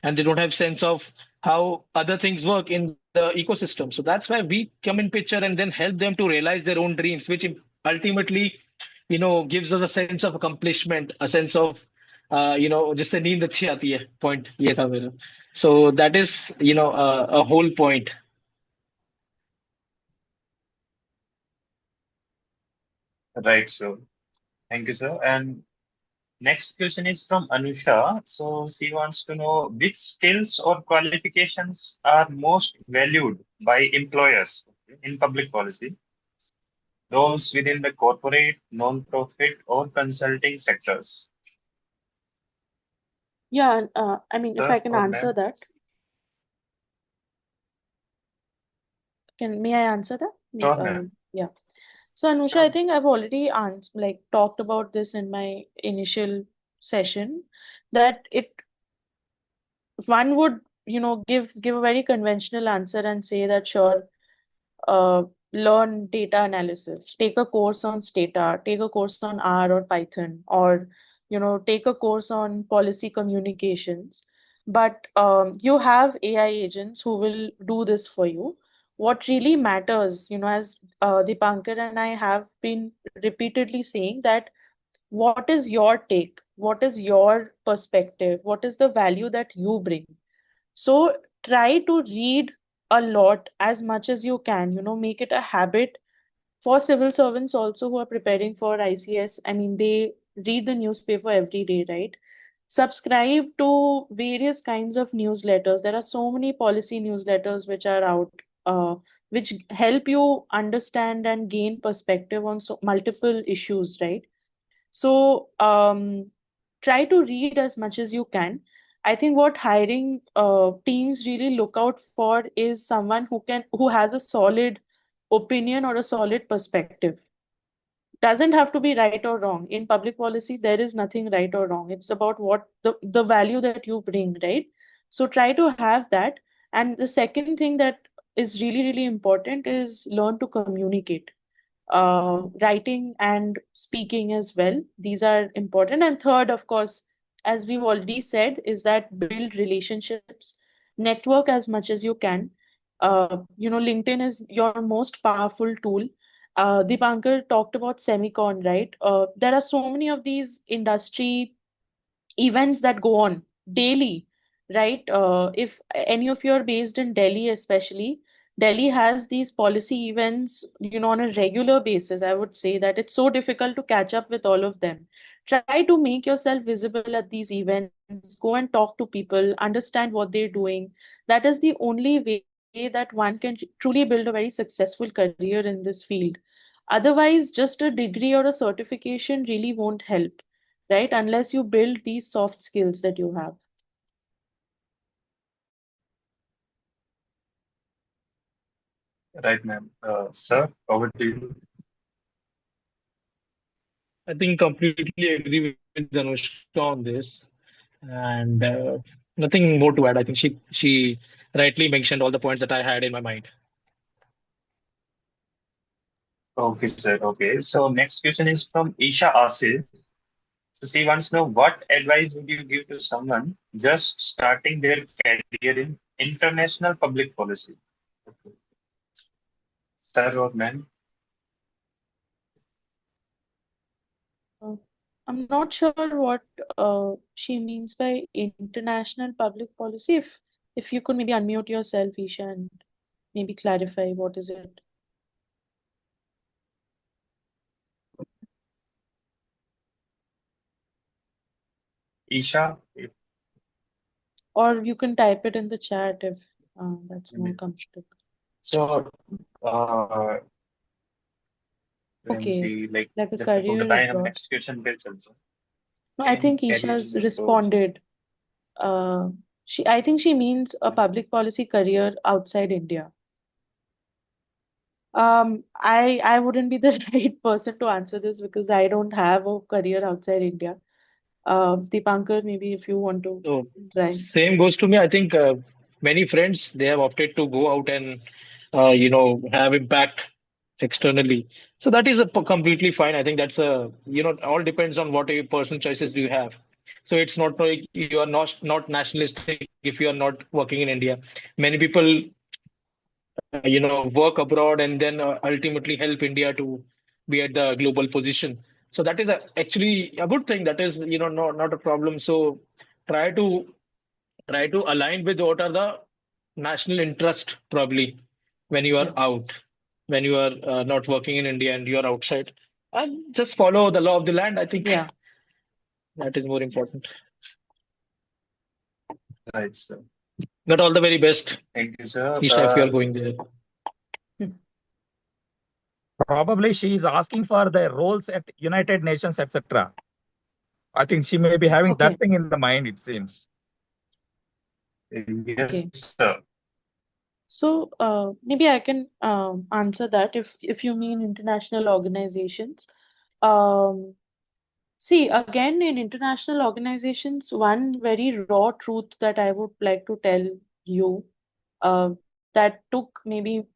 and they don't have sense of how other things work in the ecosystem. So that's why we come in picture and then help them to realize their own dreams, which ultimately, gives us a sense of accomplishment, a sense of, जिससे नींद अच्छी आती है. Point ये था मेरा. So that is, a whole point. Right, so thank you, sir. And next question is from Anusha. So she wants to know which skills or qualifications are most valued by employers in public policy, those within the corporate, non-profit, or consulting sectors. Yeah, I mean, if I Sir can or answer ma'am? that, may I answer that? Sure, ma'am. Yeah. So Anusha, I Sure. think I've already talked about this in my initial session, that one would, give a very conventional answer and say that sure, uh, learn data analysis, take a course on Stata, take a course on R or Python, or take a course on policy communications. But you have AI agents who will do this for you. What really matters, as Dipankar and I have been repeatedly saying, that what is your take? What is your perspective? What is the value that you bring? So try to read a lot, as much as you can, make it a habit. For civil servants also who are preparing for ICS, I mean, they read the newspaper every day, right? Subscribe to various kinds of newsletters. There are so many policy newsletters which are out, which help you understand and gain perspective on multiple issues, right? So try to read as much as you can. I think what hiring teams really look out for is someone who has a solid opinion or a solid perspective. Doesn't have to be right or wrong. In public policy, there is nothing right or wrong. It's about what the value that you bring, right? So try to have that. And the second thing that is really, really important is learn to communicate. Writing and speaking as well. These are important. And third, of course, as we've already said, is that build relationships, network as much as you can. LinkedIn is your most powerful tool. Dipankar talked about Semicon, right? There are so many of these industry events that go on daily, right? If any of you are based in Delhi, especially, Delhi has these policy events, on a regular basis. I would say that it's so difficult to catch up with all of them. Try to make yourself visible at these events, go and talk to people, understand what they're doing. That is the only way that one can truly build a very successful career in this field. Otherwise, just a degree or a certification really won't help, right? Unless you build these soft skills that you have. Right, ma'am. Sir, over to you. I think completely agree with Anushka on this, and nothing more to add. I think she rightly mentioned all the points that I had in my mind. Okay, sir. Okay. So next question is from Isha Asif. So she wants to know what advice would you give to someone just starting their career in international public policy? Okay. Sir or ma'am? Uh, I'm not sure what she means by international public policy. If you could maybe unmute yourself, Isha, and maybe clarify what is it. Isha, if, Or you can type it in the chat if that's I more mean, comfortable. so let me Okay, see, like like a जब तक वो career बताएं हम abroad. next question पे चलते No, I हैं. In think careers Isha's abroad. responded. Uh, I think she means a public policy career outside India. I wouldn't be the right person to answer this because I don't have a career outside India. Dipankar, maybe if you want to So try. same goes to me. I think many friends they have opted to go out and have impact externally. So that is completely fine. I think that's all depends on what your personal choices you have. So it's not like you are not nationalistic if you are not working in India. Many people work abroad and then ultimately help India to be at the global position. So that is actually a good thing. That is not a problem. So try to try to align with what are the national interest probably when you are Yeah. out, when you are not working in India and you are outside, and just follow the law of the land. I think Yeah. that is more important. Right, sir. Not all the very best, Thank you, sir. Isha, if you are going there. Probably she is asking for the roles at United Nations, etc. I think she may be having Okay. that thing in the mind, it seems. Yes, Okay. sir. So maybe I can answer that if you mean international organizations. Um, See, again, in international organizations, one very raw truth that I would like to tell you that took maybe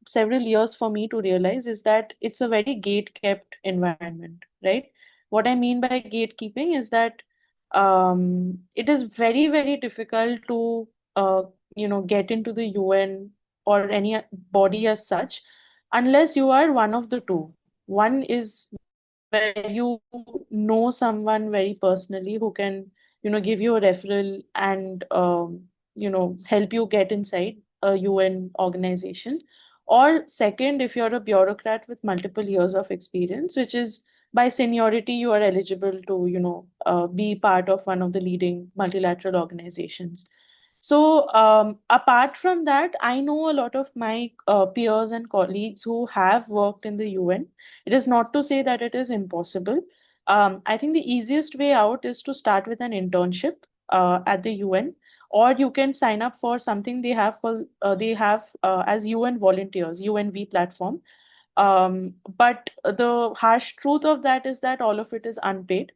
several years for me to realize is that it's a very gate-kept environment, right? What I mean by gatekeeping is that it is very, very difficult to, get into the UN or any body as such, unless you are one of the two. One is where you know someone very personally who can, give you a referral and, help you get inside a UN organization. Or second, if you're a bureaucrat with multiple years of experience, which is by seniority, you are eligible to, be part of one of the leading multilateral organizations. So, apart from that, I know a lot of my peers and colleagues who have worked in the UN. It is not to say that it is impossible. I think the easiest way out is to start with an internship at the UN, or you can sign up for something they have as UN volunteers, UNV platform. But the harsh truth of that is that all of it is unpaid.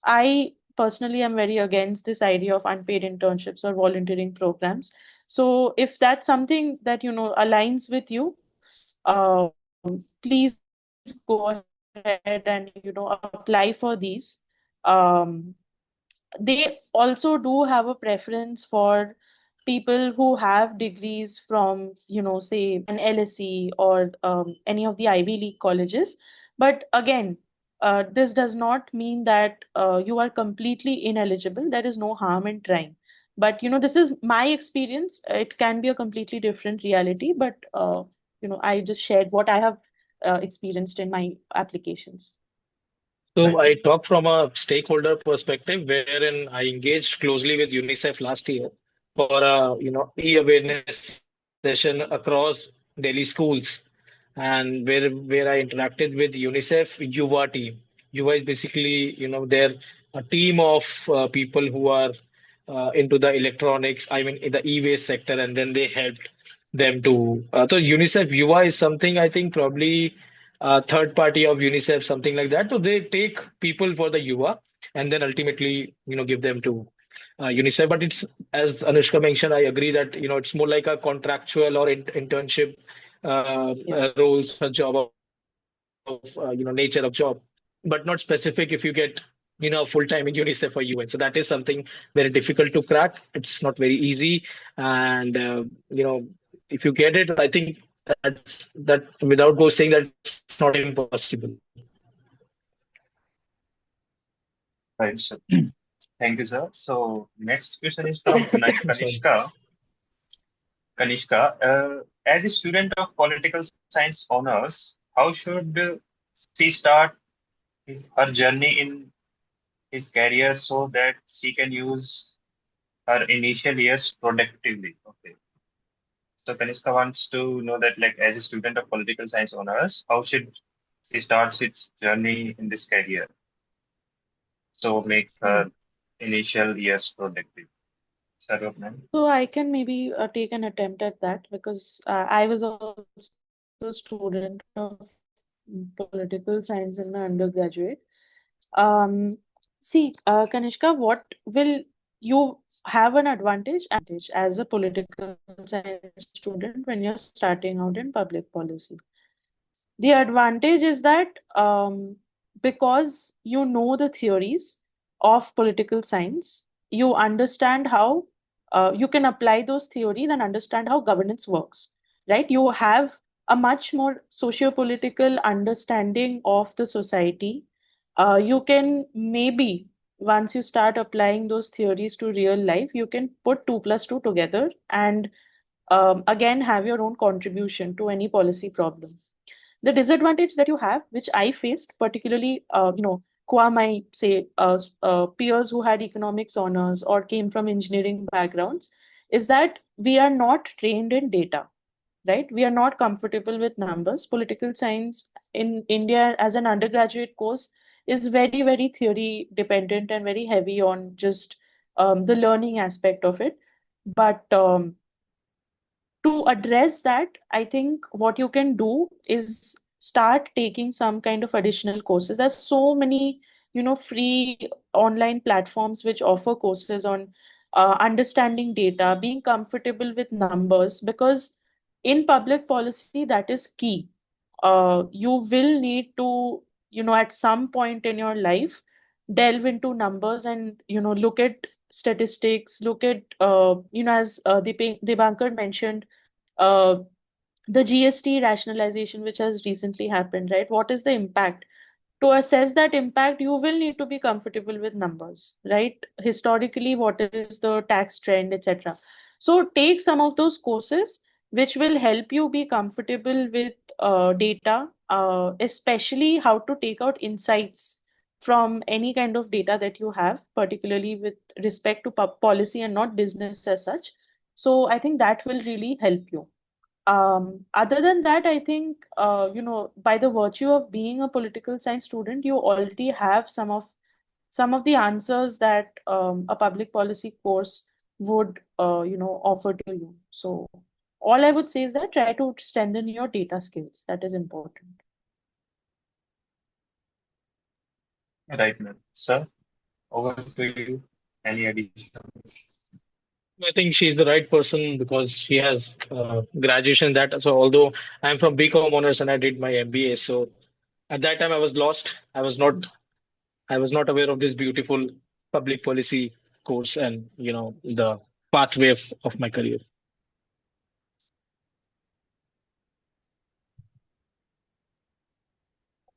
I personally am very against this idea of unpaid internships or volunteering programs. So if that's something that aligns with you, please go ahead and apply for these. Um, they also do have a preference for people who have degrees from, say an LSE or any of the Ivy League colleges. But again, this does not mean that you are completely ineligible. There is no harm in trying. But this is my experience. It can be a completely different reality, but I just shared what I have experienced in my applications. So I talk from a stakeholder perspective, wherein I engaged closely with UNICEF last year for a e-awareness session across Delhi schools, and where I interacted with UNICEF Yuva team. Yuva is basically they're a team of people who are into the electronics, I mean in the e-waste sector, and then they helped them to. So UNICEF Yuva is something I think probably third party of UNICEF, something like that. So they take people for the Yuva and then ultimately, give them to UNICEF. But it's, as Anushka mentioned, I agree that, it's more like a contractual or internship Yeah. roles, a job of, nature of job, but not specific if you get, full time in UNICEF or UN. So that is something very difficult to crack. It's not very easy. And, if you get it, I think that without go saying that it's not impossible. Right, sir. Thank you, sir. So next question is from Sorry. Kanishka. Kanishka, as a student of political science honors, how should she start her journey in his career so that she can use her initial years productively? Okay. So Kanishka wants to know that, like, as a student of political science honors, how should she start its journey in this career? So make Hmm. her initial years productive. Saroj ma'am. So I can maybe take an attempt at that because I was also a student of political science in my undergraduate. Um, See, Kanishka, what will you have an advantage as a political science student when you're starting out in public policy? The advantage is that because you know the theories of political science, you understand how you can apply those theories and understand how governance works, right? You have a much more socio-political understanding of the society. You can maybe, once you start applying those theories to real life, you can put 2 plus 2 together and again have your own contribution to any policy problem. The disadvantage that you have, which I faced, particularly, qua my say peers who had economics honors or came from engineering backgrounds, is that we are not trained in data, right? We are not comfortable with numbers. Political science in India as an undergraduate course is very, very theory dependent and very heavy on just the learning aspect of it. But to address that, I think what you can do is start taking some kind of additional courses. There's so many, free online platforms which offer courses on understanding data, being comfortable with numbers, because in public policy, that is key. You will need to, at some point in your life, delve into numbers and, look at statistics, look at, as Debankar mentioned, uh, the GST rationalization, which has recently happened, right? What is the impact? To assess that impact, you will need to be comfortable with numbers, right? Historically, what is the tax trend, etc. So take some of those courses which will help you be comfortable with data, especially how to take out insights from any kind of data that you have, particularly with respect to policy and not business as such. So I think that will really help you. Other than that, I think, by the virtue of being a political science student, you already have some of the answers that a public policy course would, offer to you. So all I would say is that try to strengthen your data skills. That is important. Right ma'am. Sir, over to you. Any additional? I think she's the right person because she has graduation in that. So although I'm from BCom honors and I did my MBA, so at that time I was lost. I was not aware of this beautiful public policy course and the pathway of my career.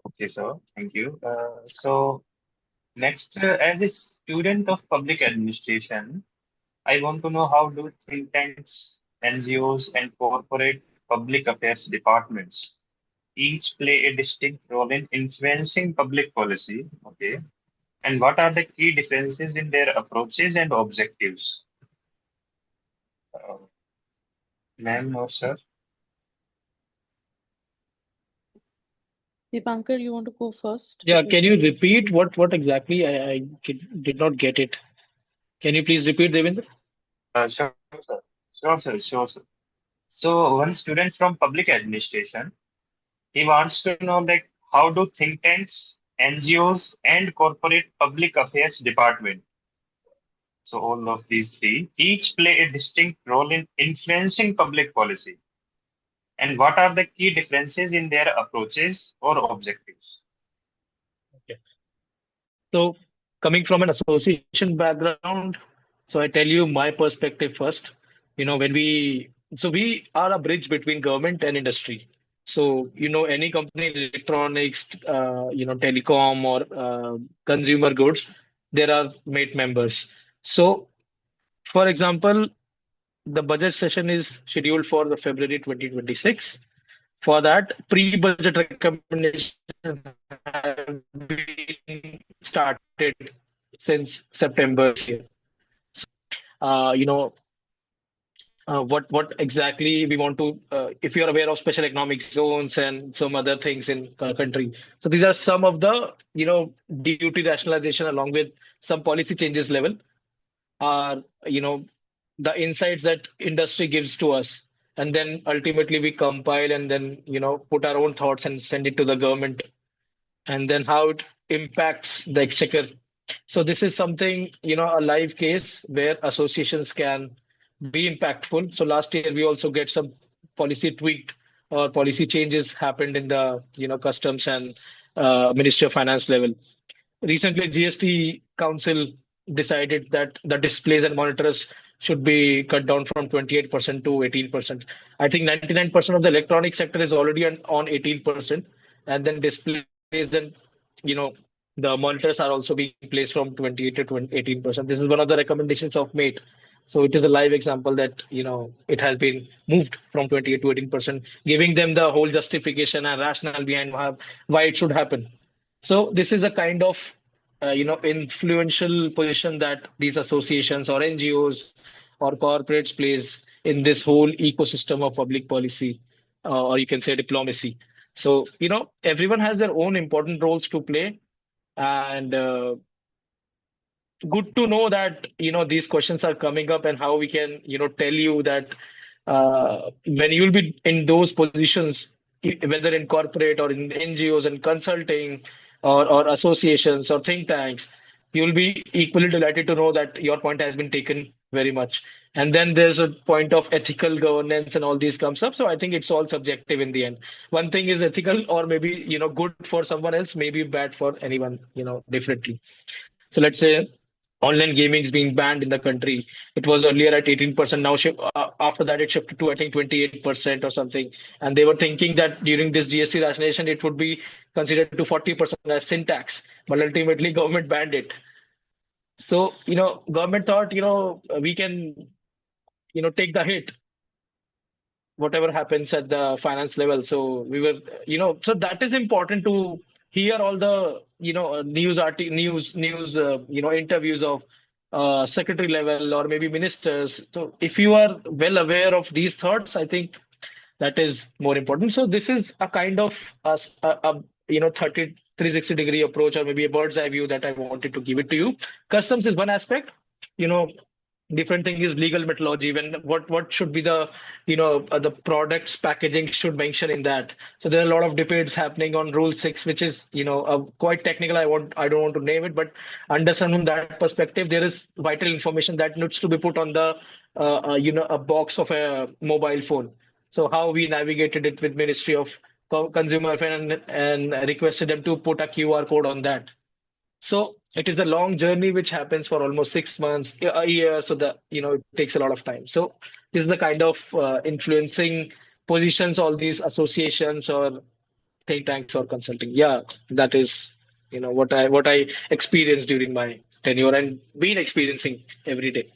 Okay, sir. Thank you. So next, as a student of public administration, I want to know how do think tanks, NGOs, and corporate public affairs departments each play a distinct role in influencing public policy. Okay. And what are the key differences in their approaches and objectives? Uh, Ma'am or sir? Deepankar, you want to go first? Yeah, Because can you repeat what exactly? I did not get it. Can you please repeat, Devendra? Sure, sir. Sure, sir. Sure, sir. So one student from public administration, he wants to know like how do think tanks, NGOs, and corporate public affairs department, so all of these three, each play a distinct role in influencing public policy. And what are the key differences in their approaches or objectives? Okay. So coming from an association background, so I tell you my perspective first. We are a bridge between government and industry. So, any company, electronics, telecom or consumer goods, there are mate members. So, for example, the budget session is scheduled for the February 2026. For that, pre-budget recommendations have been started since September this year. Uh, you know, what exactly we want to, if you're aware of special economic zones and some other things in country. So these are some of the, duty rationalization along with some policy changes level are, the insights that industry gives to us, and then ultimately we compile and then put our own thoughts and send it to the government, and then how it impacts the exchequer. So this is something, a live case where associations can be impactful. So last year we also get some policy tweaked or policy changes happened in the customs and Ministry of Finance level. Recently, GST Council decided that the displays and monitors should be cut down from 28% to 18%. I think 99% of the electronic sector is already on 18%, and then displays and you know the monitors are also being placed from 28 to 18%. This is one of the recommendations of MATE. So it is a live example that it has been moved from 28 to 18%, giving them the whole justification and rationale behind why it should happen. So this is a kind of influential position that these associations or NGOs or corporates plays in this whole ecosystem of public policy, or you can say diplomacy. So everyone has their own important roles to play, and good to know that these questions are coming up, and how we can tell you that when you'll be in those positions, whether in corporate or in NGOs and consulting or associations or think tanks, you'll be equally delighted to know that your point has been taken very much. And then there's a point of ethical governance and all these comes up. So I think it's all subjective in the end. One thing is ethical or maybe good for someone else, maybe bad for anyone differently. So let's say online gaming is being banned in the country. It was earlier at 18%. Now, after that, it shifted to, I think, 28% or something. And they were thinking that during this GST rationalization, it would be considered to 40% as sin tax. But ultimately, government banned it. So, government thought, we can, take the hit, whatever happens at the finance level. So we were, so that is important to hear all the, interviews of secretary level or maybe ministers. So if you are well aware of these thoughts, I think that is more important. So this is a kind of a 360-degree approach, or maybe a bird's eye view that I wanted to give it to you. Customs is one aspect. Different thing is legal methodology. When what should be the the products packaging should mention in that. So there are a lot of debates happening on Rule 6, which is quite technical. I don't want to name it, but understand from that perspective, there is vital information that needs to be put on the a box of a mobile phone. So how we navigated it with Ministry of Consumer Affairs and requested them to put a QR code on that. So it is a long journey which happens for almost 6 months, a year. So that it takes a lot of time. So this is the kind of influencing positions all these associations or think tanks or consulting. Yeah, that is what I experienced during my tenure and been experiencing every day.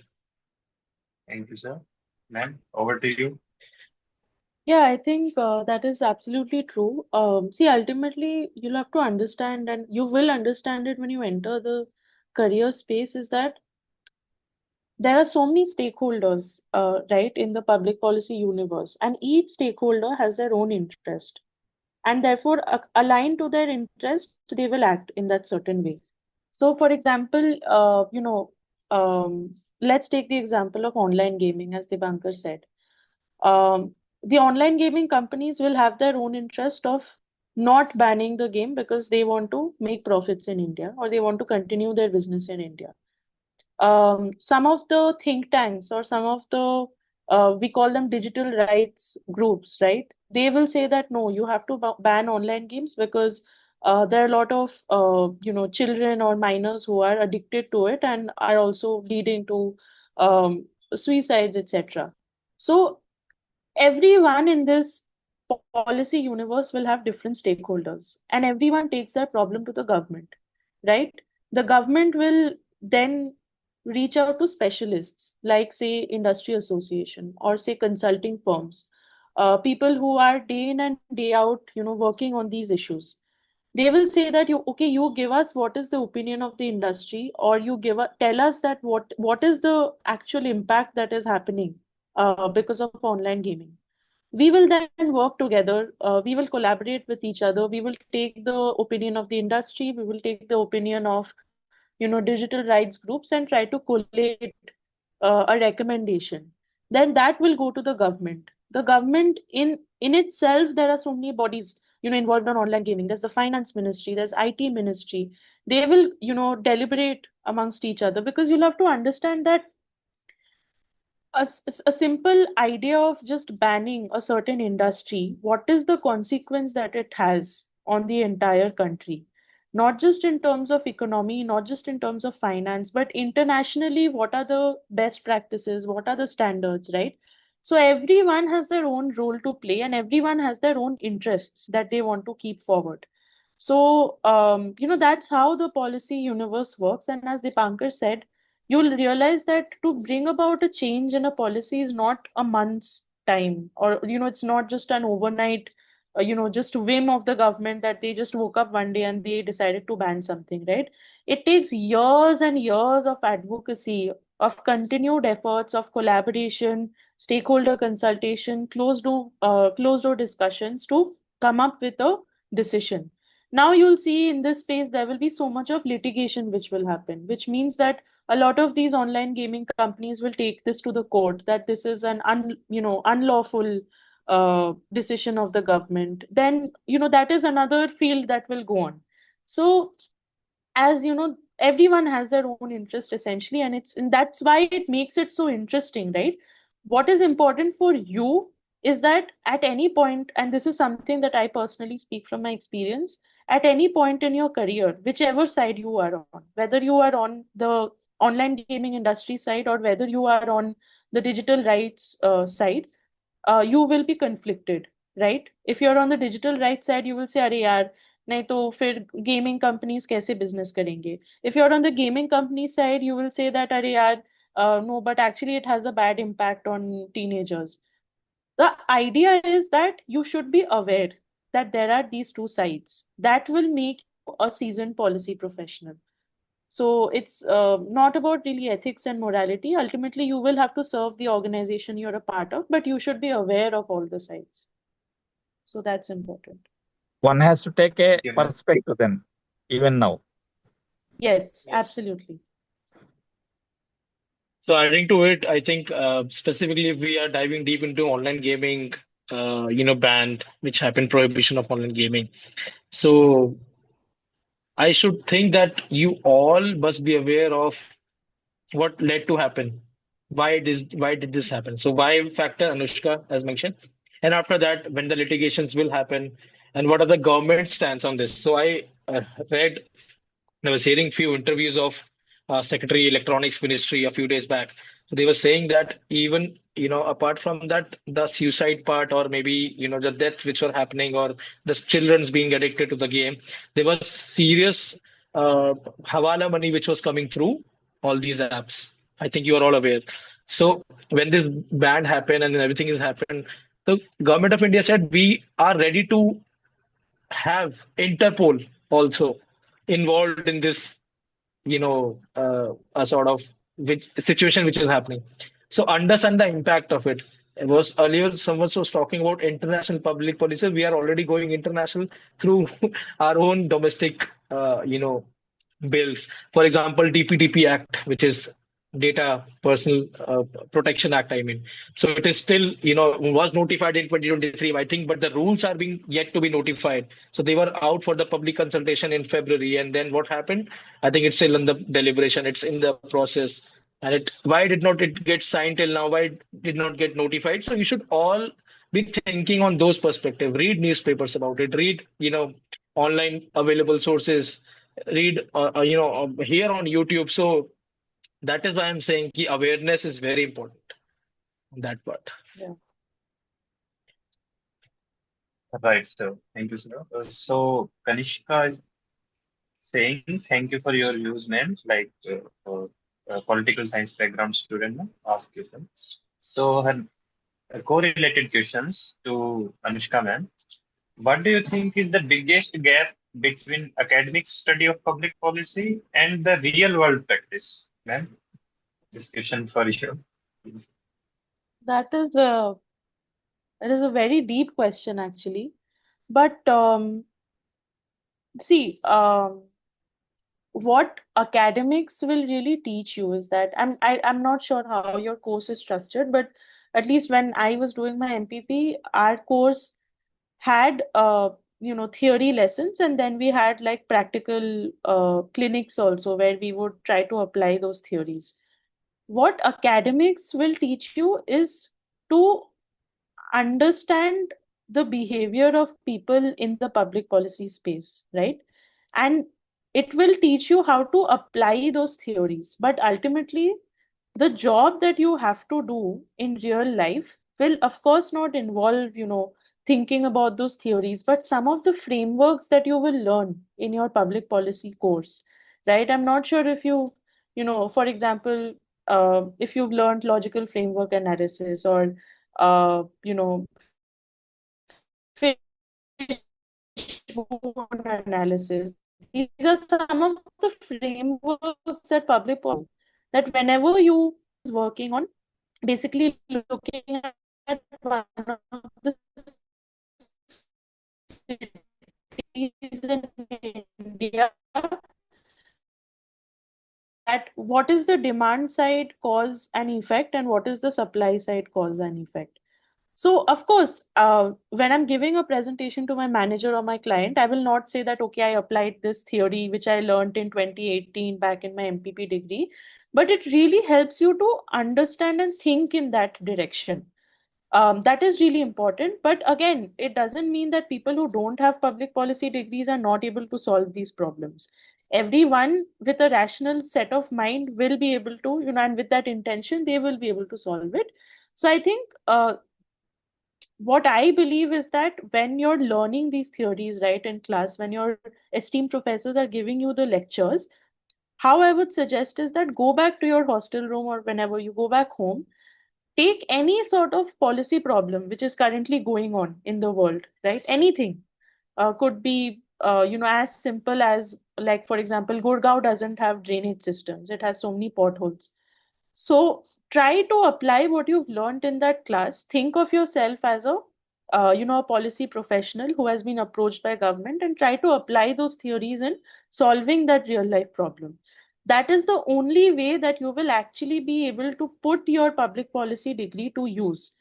Thank you, sir. Ma'am, over to you. Yeah, I think that is absolutely true. See, ultimately, you'll have to understand, and you will understand it when you enter the career space, is that there are so many stakeholders, right, in the public policy universe, and each stakeholder has their own interest, and therefore, aligned to their interest, they will act in that certain way. So, for example, let's take the example of online gaming, as Dipankar said. The online gaming companies will have their own interest of not banning the game because they want to make profits in India, or they want to continue their business in India. Some of the think tanks, or some of the we call them digital rights groups, right? They will say that no, you have to ban online games because there are a lot of children or minors who are addicted to it and are also leading to suicides, etc. So everyone in this policy universe will have different stakeholders, and everyone takes their problem to the government, right? The government will then reach out to specialists like, say, industry association, or say consulting firms, people who are day in and day out working on these issues. They will say that you give us what is the opinion of the industry, or tell us that what is the actual impact that is happening because of online gaming. We will then work together. We will collaborate with each other. We will take the opinion of the industry. We will take the opinion of digital rights groups, and try to collate a recommendation, then that will go to the government. The government in itself, there are so many bodies, involved on online gaming. There's the finance ministry, there's IT ministry. They will, deliberate amongst each other, because you'll have to understand that a simple idea of just banning a certain industry, what is the consequence that it has on the entire country? Not just in terms of economy, not just in terms of finance, but internationally, what are the best practices? What are the standards, right? So everyone has their own role to play, and everyone has their own interests that they want to keep forward. So, that's how the policy universe works. And as Dipankar said, you'll realize that to bring about a change in a policy is not a month's time, or it's not just an overnight just whim of the government that they just woke up one day and they decided to ban something, right? It takes years and years of advocacy, of continued efforts, of collaboration, stakeholder consultation, closed door discussions to come up with a decision. Now you'll see in this space there will be so much of litigation which will happen, which means that a lot of these online gaming companies will take this to the court, that this is an unlawful decision of the government. Then that is another field that will go on. So, as everyone has their own interest essentially, and that's why it makes it so interesting, right? What is important for you is that at any point, and this is something that I personally speak from my experience, at any point in your career, whichever side you are on, whether you are on the online gaming industry side or whether you are on the digital rights side, you will be conflicted, right? If you're on the digital rights side, you will say, अरे यार, नहीं तो फिर gaming companies कैसे business करेंगे? If you're on the gaming company side, you will say that, अरे यार, no, but actually it has a bad impact on teenagers. The idea is that you should be aware that there are these two sides. That will make you a seasoned policy professional. So it's not about really ethics and morality. Ultimately, you will have to serve the organization you're a part of, but you should be aware of all the sides. So that's important. One has to take a You know, perspective then, even now. Yes, absolutely. So adding to it, I think specifically if we are diving deep into online gaming, ban, which happened, prohibition of online gaming. So I should think that you all must be aware of what led to happen. Why did this happen? So why factor Anushka as mentioned, and after that when the litigations will happen, and what are the government stance on this? So I read, I was hearing few interviews of Secretary Electronics Ministry a few days back. So they were saying that even apart from that, the suicide part, or maybe the deaths which were happening, or the children's being addicted to the game, there was serious hawala money which was coming through all these apps. I think you are all aware. So when this ban happened and then everything has happened, the government of India said we are ready to have Interpol also involved in this, a sort of which situation which is happening. So understand the impact of it. It was earlier someone was talking about international public policy. We are already going international through our own domestic, bills. For example, DPDP Act, which is Data Personal Protection Act, I mean. So it is still, was notified in 2023, I think, but the rules are being yet to be notified. So they were out for the public consultation in February. And then what happened? I think it's still in the deliberation, it's in the process. And why did not it get signed till now? Why it did not get notified? So you should all be thinking on those perspective. Read newspapers about it. Read, online available sources. Read, here on YouTube. So that is why I'm saying ki awareness is very important on that part. Yeah. right, so thank you, sir. So Kanishka is saying thank you for your views, ma'am. Like political science background student, ma'am, ask question. So her correlated questions to Anushka, ma'am. What do you think is the biggest gap between academic study of public policy and the real world practice, ma'am? This question for you. That is a very deep question actually. But see, what academics will really teach you is that I'm not sure how your course is structured, but at least when I was doing my MPP, our course had theory lessons, and then we had like practical clinics also where we would try to apply those theories. What academics will teach you is to understand the behavior of people in the public policy space, right? And it will teach you how to apply those theories. But ultimately, the job that you have to do in real life will, of course, not involve, thinking about those theories, but some of the frameworks that you will learn in your public policy course, right? I'm not sure if for example, if you've learned logical framework analysis or fishbone analysis. These are some of the frameworks that public policy that whenever you is working on basically looking at one of the cities in India, that what is the demand side cause and effect and what is the supply side cause and effect. So, of course, when I'm giving a presentation to my manager or my client, I will not say that, okay, I applied this theory which I learned in 2018 back in my MPP degree, but it really helps you to understand and think in that direction. That is really important. But again, it doesn't mean that people who don't have public policy degrees are not able to solve these problems. Everyone with a rational set of mind will be able to, and with that intention, they will be able to solve it. So I think what I believe is that when you're learning these theories, right, in class, when your esteemed professors are giving you the lectures, how I would suggest is that go back to your hostel room or whenever you go back home, take any sort of policy problem which is currently going on in the world, right? Anything could be, as simple as, like, for example, Gurgaon doesn't have drainage systems. It has so many potholes. So try to apply what you've learned in that class. Think of yourself as a policy professional who has been approached by government and try to apply those theories in solving that real life problem. That is the only way that you will actually be able to put your public policy degree to use.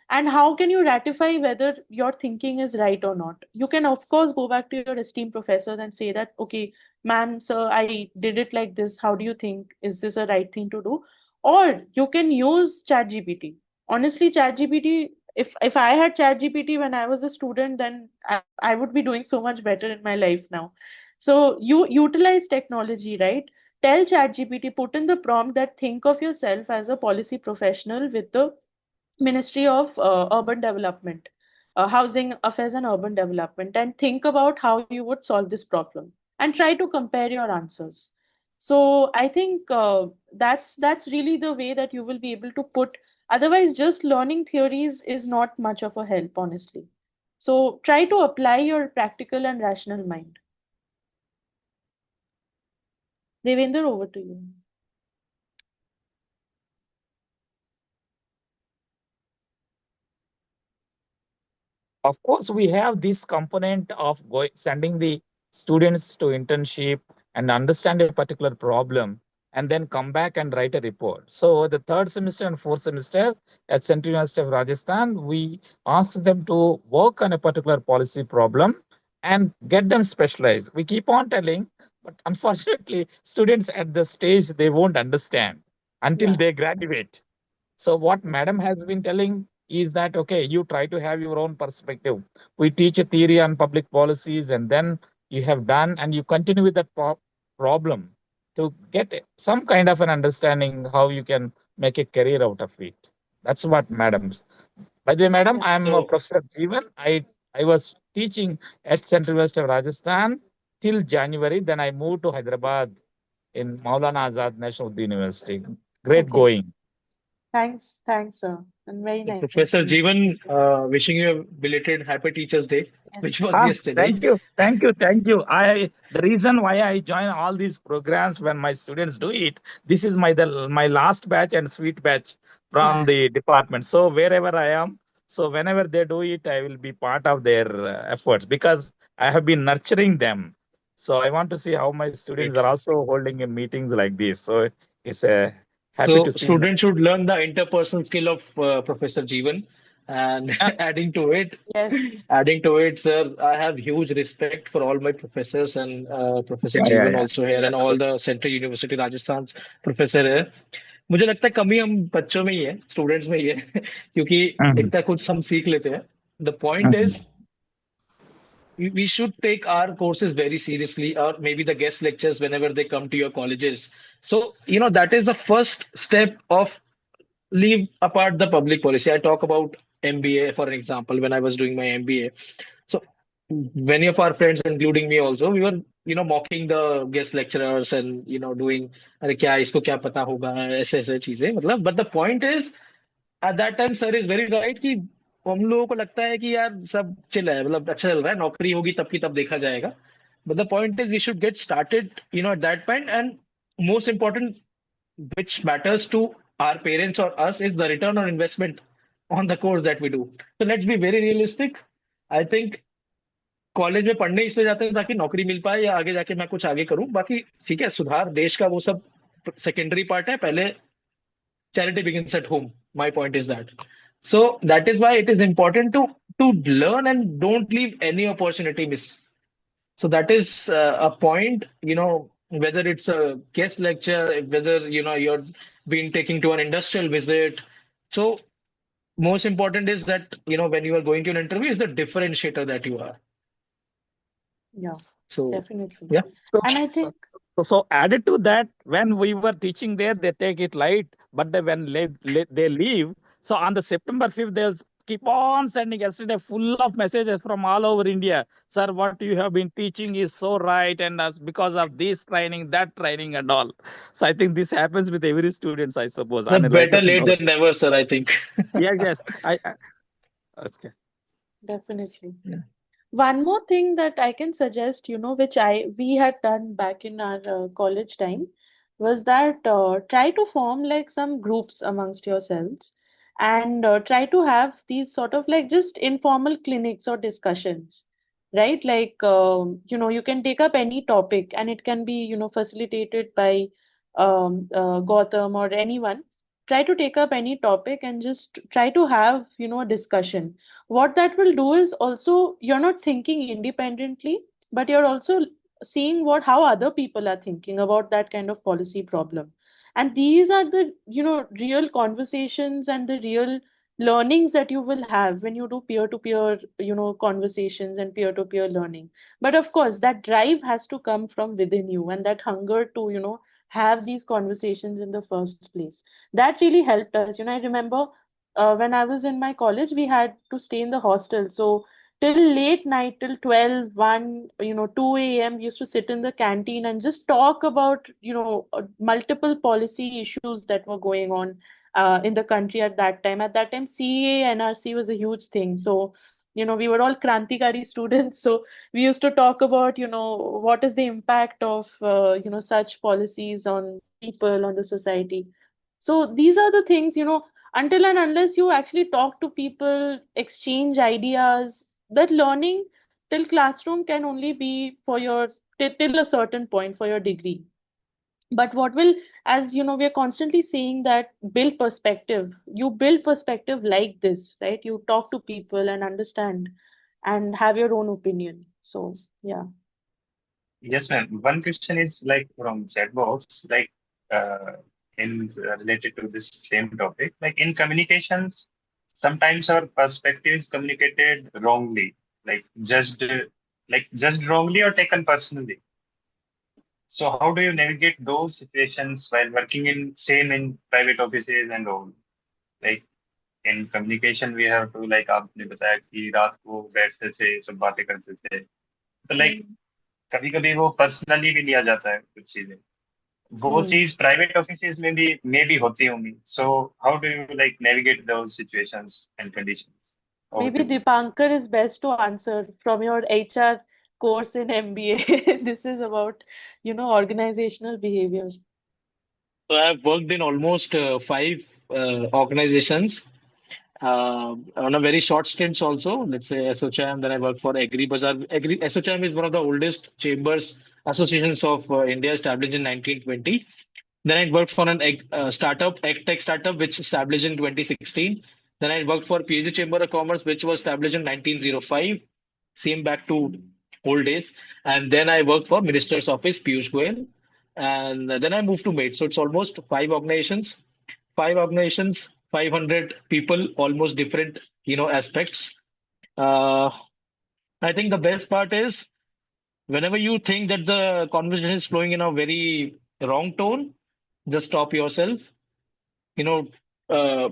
And how can you ratify whether your thinking is right or not? You can, of course, go back to your esteemed professors and say that, okay, ma'am, sir, I did it like this. How do you think? Is this a right thing to do? Or you can use ChatGPT. Honestly, ChatGPT, if I had ChatGPT when I was a student, then I would be doing so much better in my life now. So you utilize technology, right? Tell ChatGPT, put in the prompt that think of yourself as a policy professional with the Ministry of Urban Development, Housing Affairs and Urban Development, and think about how you would solve this problem and try to compare your answers. So I think that's really the way that you will be able to put. Otherwise, just learning theories is not much of a help, honestly. So try to apply your practical and rational mind. Devender, over to you. Of course, we have this component of sending the students to internship and understand a particular problem and then come back and write a report. So the third semester and fourth semester at Central University of Rajasthan, we ask them to work on a particular policy problem and get them specialized. We keep on telling, but unfortunately, students at the stage, they won't understand until Yeah. they graduate. So what madam has been telling is that, okay, you try to have your own perspective. We teach a theory on public policies and then you have done and you continue with that problem to get some kind of an understanding how you can make a career out of it. That's what madams. By the way, madam, Yeah. I am So, Professor Jeevan. I was teaching at Central University of Rajasthan till January. Then I moved to Hyderabad in Maulana Azad National University. Great Okay. going. Thanks, sir. And very nice Professor meeting you. Jeevan, wishing you a belated Happy Teachers Day, Yes. which was yesterday. Thank you. The reason why I join all these programs when my students do it, this is my last batch and sweet batch from the department. So wherever I am, so whenever they do it, I will be part of their efforts because I have been nurturing them. So I want to see how my students Great. are also holding in meetings like this. So it's happy So to see. students should learn the interpersonal skill of Professor Jeevan, and Uh, Yes. adding to it, sir, I have huge respect for all my professors and Professor Jeevan yeah. also here and all the Central University Rajasthan's professor है. मुझे लगता है कमी हम बच्चों में ही है, students में ही है, क्योंकि Mhm, इतना कुछ हम सीख लेते हैं. The point mhm. is, we should take our courses very seriously, or maybe the guest lectures whenever they come to your colleges. So, that is the first step of leave apart the public policy. I talk about MBA, for an example, when I was doing my MBA. So many of our friends, including me also, we were, mocking the guest lecturers and, doing, अरे क्या इसको क्या पता होगा ऐसे ऐसे चीजें मतलब. But the point is, at that time, sir is very right कि हम लोगों को लगता है कि यार सब चिल है, मतलब अच्छा चल रहा है, नौकरी होगी तब की तब देखा जाएगा. But the point is, we should get started, at that point. And most important, which matters to our parents or us, is the return on investment on the course that we do. So let's be very realistic. I think college में पढ़ने इसलिए जाते हैं ताकि नौकरी मिल पाए या आगे जाके मैं कुछ आगे करूं. बाकी ठीक है, सुधार देश का वो सब सेकेंडरी पार्ट है. पहले charity begins at home. My point is that. So that is why it is important to learn and don't leave any opportunity miss. So that is a point, whether it's a guest lecture, whether you're being taken to an industrial visit. So most important is that when you are going to an interview, is the differentiator that you are. Yeah, So definitely. yeah. So, And I so, think, so added to that, when we were teaching there, they take it light, but when they leave, so on the September 5th, they'll keep on sending yesterday full of messages from all over India. Sir, what you have been teaching is so right, and because of this training, that training, and all. So I think this happens with every student, I suppose, The on a lighter better late note. than never, sir, I think. Yes. Okay. definitely. Yeah. One more thing that I can suggest, which we had done back in our college time, was that try to form like some groups amongst yourselves and try to have these sort of like just informal clinics or discussions, right? Like, you can take up any topic and it can be, facilitated by Gautam or anyone. Try to take up any topic and just try to have, a discussion. What that will do is also you're not thinking independently, but you're also seeing how other people are thinking about that kind of policy problem. And these are the real conversations and the real learnings that you will have when you do peer to peer conversations and peer to peer learning. But of course that drive has to come from within you, and that hunger to have these conversations in the first place. That really helped us. I remember when I was in my college, we had to stay in the hostel. So till late night, till 12, 1, 2 a.m., we used to sit in the canteen and just talk about, multiple policy issues that were going on in the country at that time. At that time, CA, NRC was a huge thing. So, we were all Krantikari students. So we used to talk about, what is the impact of, such policies on people, on the society. So these are the things, until and unless you actually talk to people, exchange ideas, that learning till classroom can only be for your till a certain point for your degree. But what will, as we are constantly saying that build perspective. You build perspective like this, right? You talk to people and understand and have your own opinion. So yeah. Yes, ma'am. One question is like from chat box, like uh, in related to this same topic. Like in communications, sometimes our perspective is communicated wrongly, like judged wrongly or taken personally. So how do you navigate those situations while working in same in private offices and all? Like in communication, we have to like आपने बताया कि रात को बैठते थे सब बातें करते थे. तो like Hmm. कभी कभी वो पर्सनली भी लिया जाता है कुछ चीजें. वो Hmm. चीज प्राइवेट ऑफिसेज में भी होती होंगी. So how do you like navigate those situations and conditions? Over Maybe to you. Dipankar is best to answer from your HR course in MBA. This is about, organizational behavior. So I've worked in almost 5 organizations, on a very short stints also. Let's say SOCHAM, then I worked for Agri Bazaar. SOCHAM is one of the oldest chambers associations of India, established in 1920. Then I worked for an startup, egg tech startup, which established in 2016. Then I worked for PG Chamber of Commerce, which was established in 1905. Same back to old days. And then I worked for Minister's Office, Piyush Goyal. And then I moved to MATE. So it's almost five organizations, 500 people, almost different, aspects. Uh, I think the best part is whenever you think that the conversation is flowing in a very wrong tone, just stop yourself. You know, uh,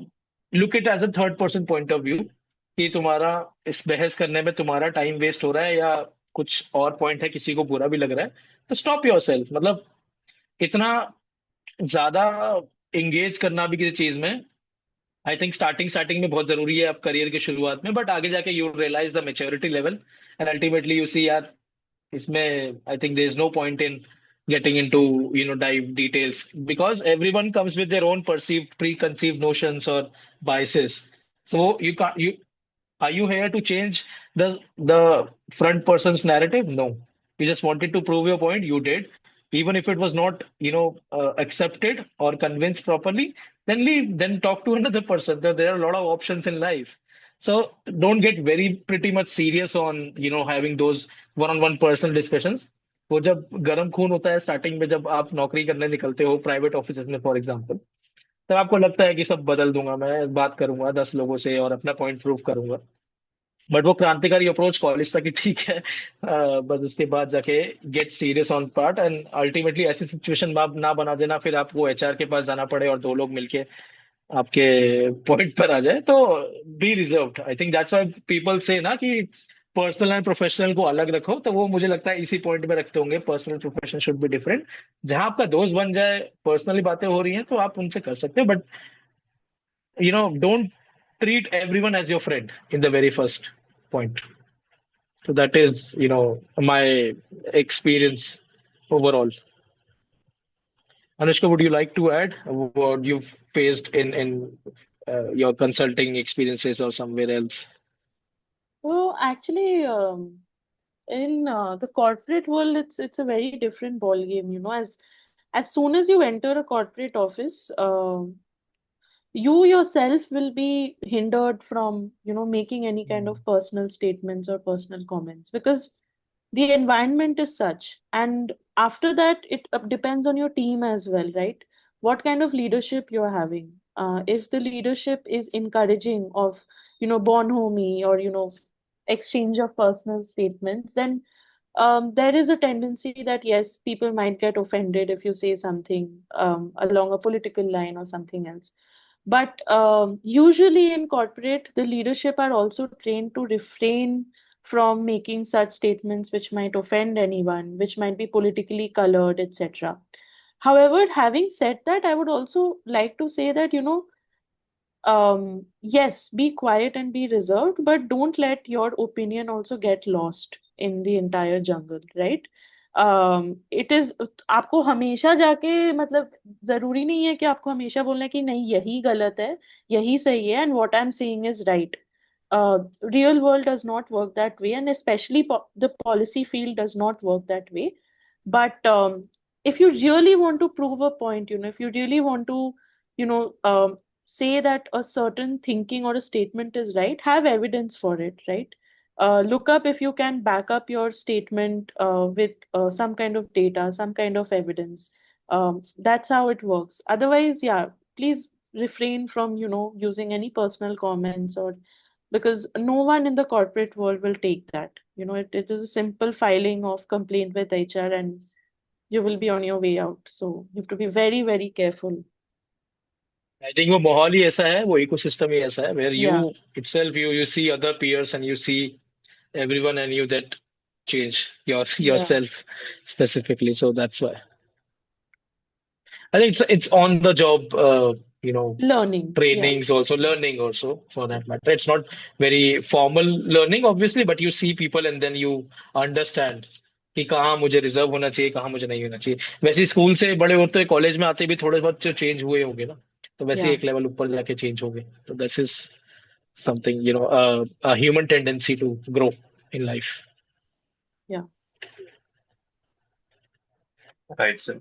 look it as a third person point of view कि तुम्हारा इस बहस करने में तुम्हारा time waste हो रहा है या कुछ और पॉइंट है किसी को बुरा भी लग रहा है तो स्टॉप योरसेल्फ मतलब इतना ज्यादा एंगेज करना भी किसी चीज में आई थिंक स्टार्टिंग स्टार्टिंग में बहुत जरूरी है अब करियर की शुरुआत में बट आगे जाके you realize the maturity level and ultimately you see यार इसमें I think there is no point in getting into dive details because everyone comes with their own perceived preconceived notions or biases so you can't you are you here to change the front person's narrative? No. You just wanted to prove your point. You did. Even if it was not, accepted or convinced properly, then leave. Then talk to another person. There are a lot of options in life. So don't get very pretty much serious on, having those one-on-one personal discussions. वो जब गर्म खून होता है starting में जब आप नौकरी करने निकलते हो प्राइवेट ऑफिस में फॉर एग्जांपल तब आपको लगता है कि सब बदल दूंगा मैं बात करूंगा 10 लोगों से और अपना पॉइंट प्रूव करूंगा बट वो क्रांतिकारी अप्रोच कॉलेज तक ही ठीक है बस उसके बाद जाके get serious on part and ultimately ऐसी सिचुएशन ना बना देना फिर आपको एचआर के पास जाना पड़े और दो लोग मिलके आपके पॉइंट पर आ जाए तो be reserved I think that's why people say ना कि पर्सनल एंड प्रोफेशनल को अलग रखो तो वो मुझे लगता है इसी पॉइंट में रखते होंगे personal professional should be different जहां आपका दोस्त बन जाए पर्सनली बातें हो रही हैं तो आप उनसे कर सकते हो but don't treat everyone as your friend in the very first point. So that is, my experience overall. Anushka, would you like to add what you've faced in your consulting experiences or somewhere else? So actually, in the corporate world, it's a very different ball game. As soon as you enter a corporate office, you yourself will be hindered from making any kind of personal statements or personal comments because the environment is such. And after that, it depends on your team as well, right? What kind of leadership you're having. If the leadership is encouraging of bonhomie or exchange of personal statements, then there is a tendency that yes, people might get offended if you say something along a political line or something else. But usually in corporate, the leadership are also trained to refrain from making such statements which might offend anyone, which might be politically colored, etc. However, having said that, I would also like to say that, yes, be quiet and be reserved, but don't let your opinion also get lost in the entire jungle, right? It is आपको हमेशा जाके मतलब जरूरी नहीं है कि आपको हमेशा बोलना है कि नहीं यही गलत है यही सही है and what I am saying is right real world does not work that way and especially the policy field does not work that way but if you really want to prove a point if you really want to say that a certain thinking or a statement is right have evidence for it right look up if you can back up your statement with some kind of data some kind of evidence that's how it works otherwise yeah please refrain from using any personal comments or because no one in the corporate world will take that. It is a simple filing of complaint with HR and you will be on your way out. So you have to be very, very careful. I think वो माहौल ही ऐसा है वो ecosystem ही ऐसा है where Yeah. you itself you see other peers and you see everyone and you that change yourself specifically. So that's why I think it's on the job Learning. trainings also learning also for that matter. It's not very formal learning obviously but you see people and then you understand कि कहाँ मुझे reserve होना चाहिए कहाँ मुझे नहीं होना चाहिए वैसे स्कूल से बड़े होते कॉलेज में आते भी थोड़े बहुत जो चेंज हुए होंगे ना तो वैसे Yeah. एक लेवल ऊपर जाके चेंज हो गए तो this is something, a human tendency to grow in life. Yeah. Right, sir.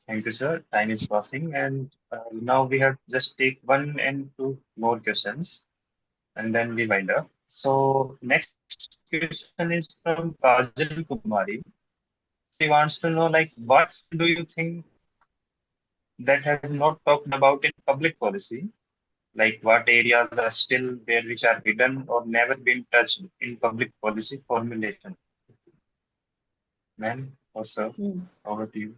Thank you, sir. Time is passing, and now we have just take one and two more questions, and then we wind up. So next question is from Kajal Kumari. She wants to know, like, what do you think that has not talked about in public policy? Like, what areas are still there which are hidden or never been touched in public policy formulation? Ma'am or sir, Hmm. over to you.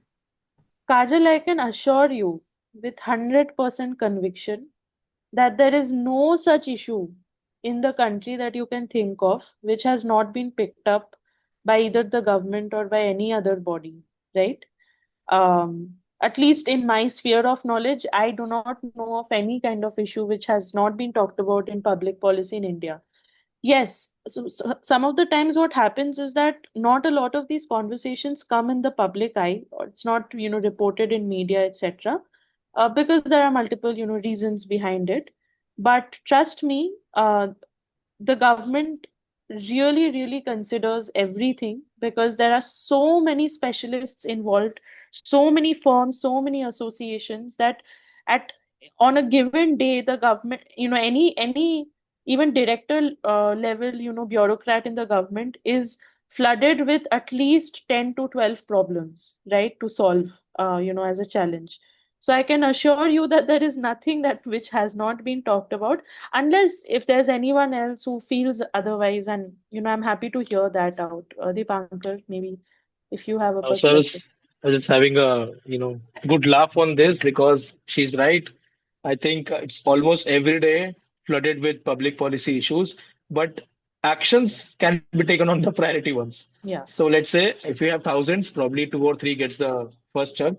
Kajal, I can assure you with 100% conviction that there is no such issue in the country that you can think of which has not been picked up by either the government or by any other body, right? At least in my sphere of knowledge, I do not know of any kind of issue which has not been talked about in public policy in India. Yes, so some of the times what happens is that not a lot of these conversations come in the public eye, or it's not, reported in media, etc. Because there are multiple, reasons behind it. But trust me, the government really considers everything because there are so many specialists involved, so many firms, so many associations that at on a given day the government, any even director level, bureaucrat in the government is flooded with at least 10 to 12 problems, right, to solve, as a challenge. So I can assure you that there is nothing that which has not been talked about, unless if there's anyone else who feels otherwise, and I'm happy to hear that out. Dipankar, maybe if you have a So perspective. I was just having a good laugh on this because she's right. I think it's almost every day flooded with public policy issues, but actions can be taken on the priority ones. Yeah, So let's say if you have thousands, probably two or three gets the first chunk.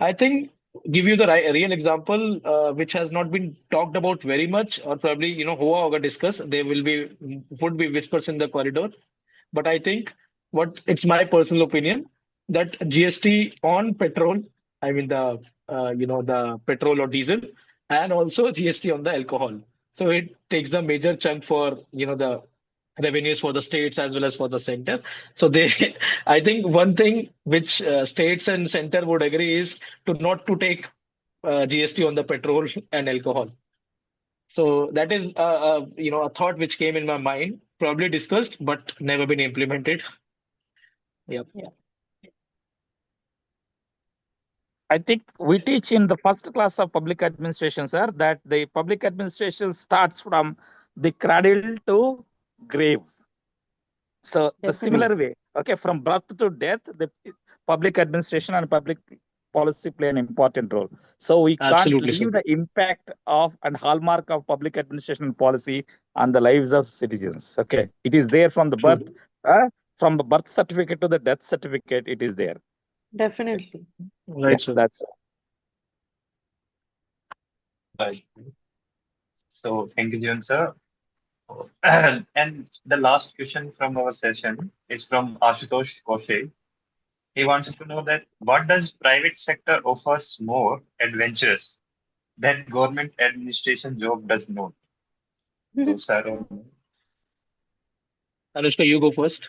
I think give you the real example, which has not been talked about very much, or probably Hoa Hoga discuss. There will be would be whispers in the corridor, but I think what it's my personal opinion that GST on petrol, I mean the petrol or diesel, and also GST on the alcohol. So it takes the major chunk for the revenues for the states as well as for the center. So they, I think one thing which states and center would agree is to not to take GST on the petrol and alcohol. So that is a thought which came in my mind, probably discussed but never been implemented. Yep. yeah. I think we teach in the first class of public administration, sir, that the public administration starts from the cradle to grave. So the Definitely. similar way, okay, from birth to death, the public administration and public policy play an important role. So we can't Absolutely, sir. leave the impact of and hallmark of public administration policy on the lives of citizens. Okay, it is there True. from the birth certificate to the death certificate. It is there. Definitely. Yeah, Right, sir. that's Right. So thank you, Jivan sir. And the last question from our session is from Ashutosh Koshe. He wants to know that what does private sector offers more adventurous that government administration job does not? So, sir, Anushka, you go first.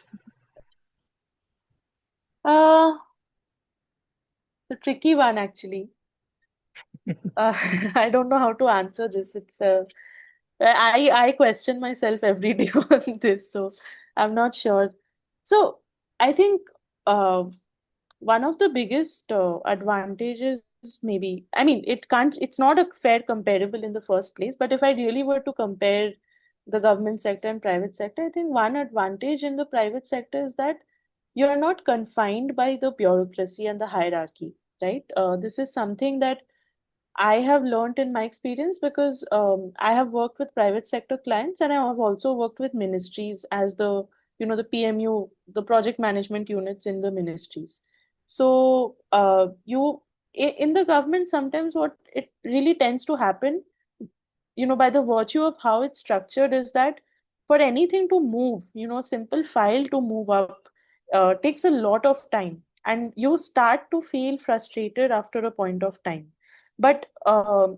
uh the tricky one, actually. I don't know how to answer this. I question myself every day on this, so I'm not sure. So I think uh, one of the biggest advantages, maybe, I mean, it's not a fair comparable in the first place, but if I really were to compare the government sector and private sector, I think one advantage in the private sector is that you're not confined by the bureaucracy and the hierarchy, right? This is something that I have learned in my experience because I have worked with private sector clients, and I have also worked with ministries as the PMU, the project management units in the ministries. So in the government, sometimes what it really tends to happen, by the virtue of how it's structured, is that for anything to move, simple file to move up, takes a lot of time, and you start to feel frustrated after a point of time, but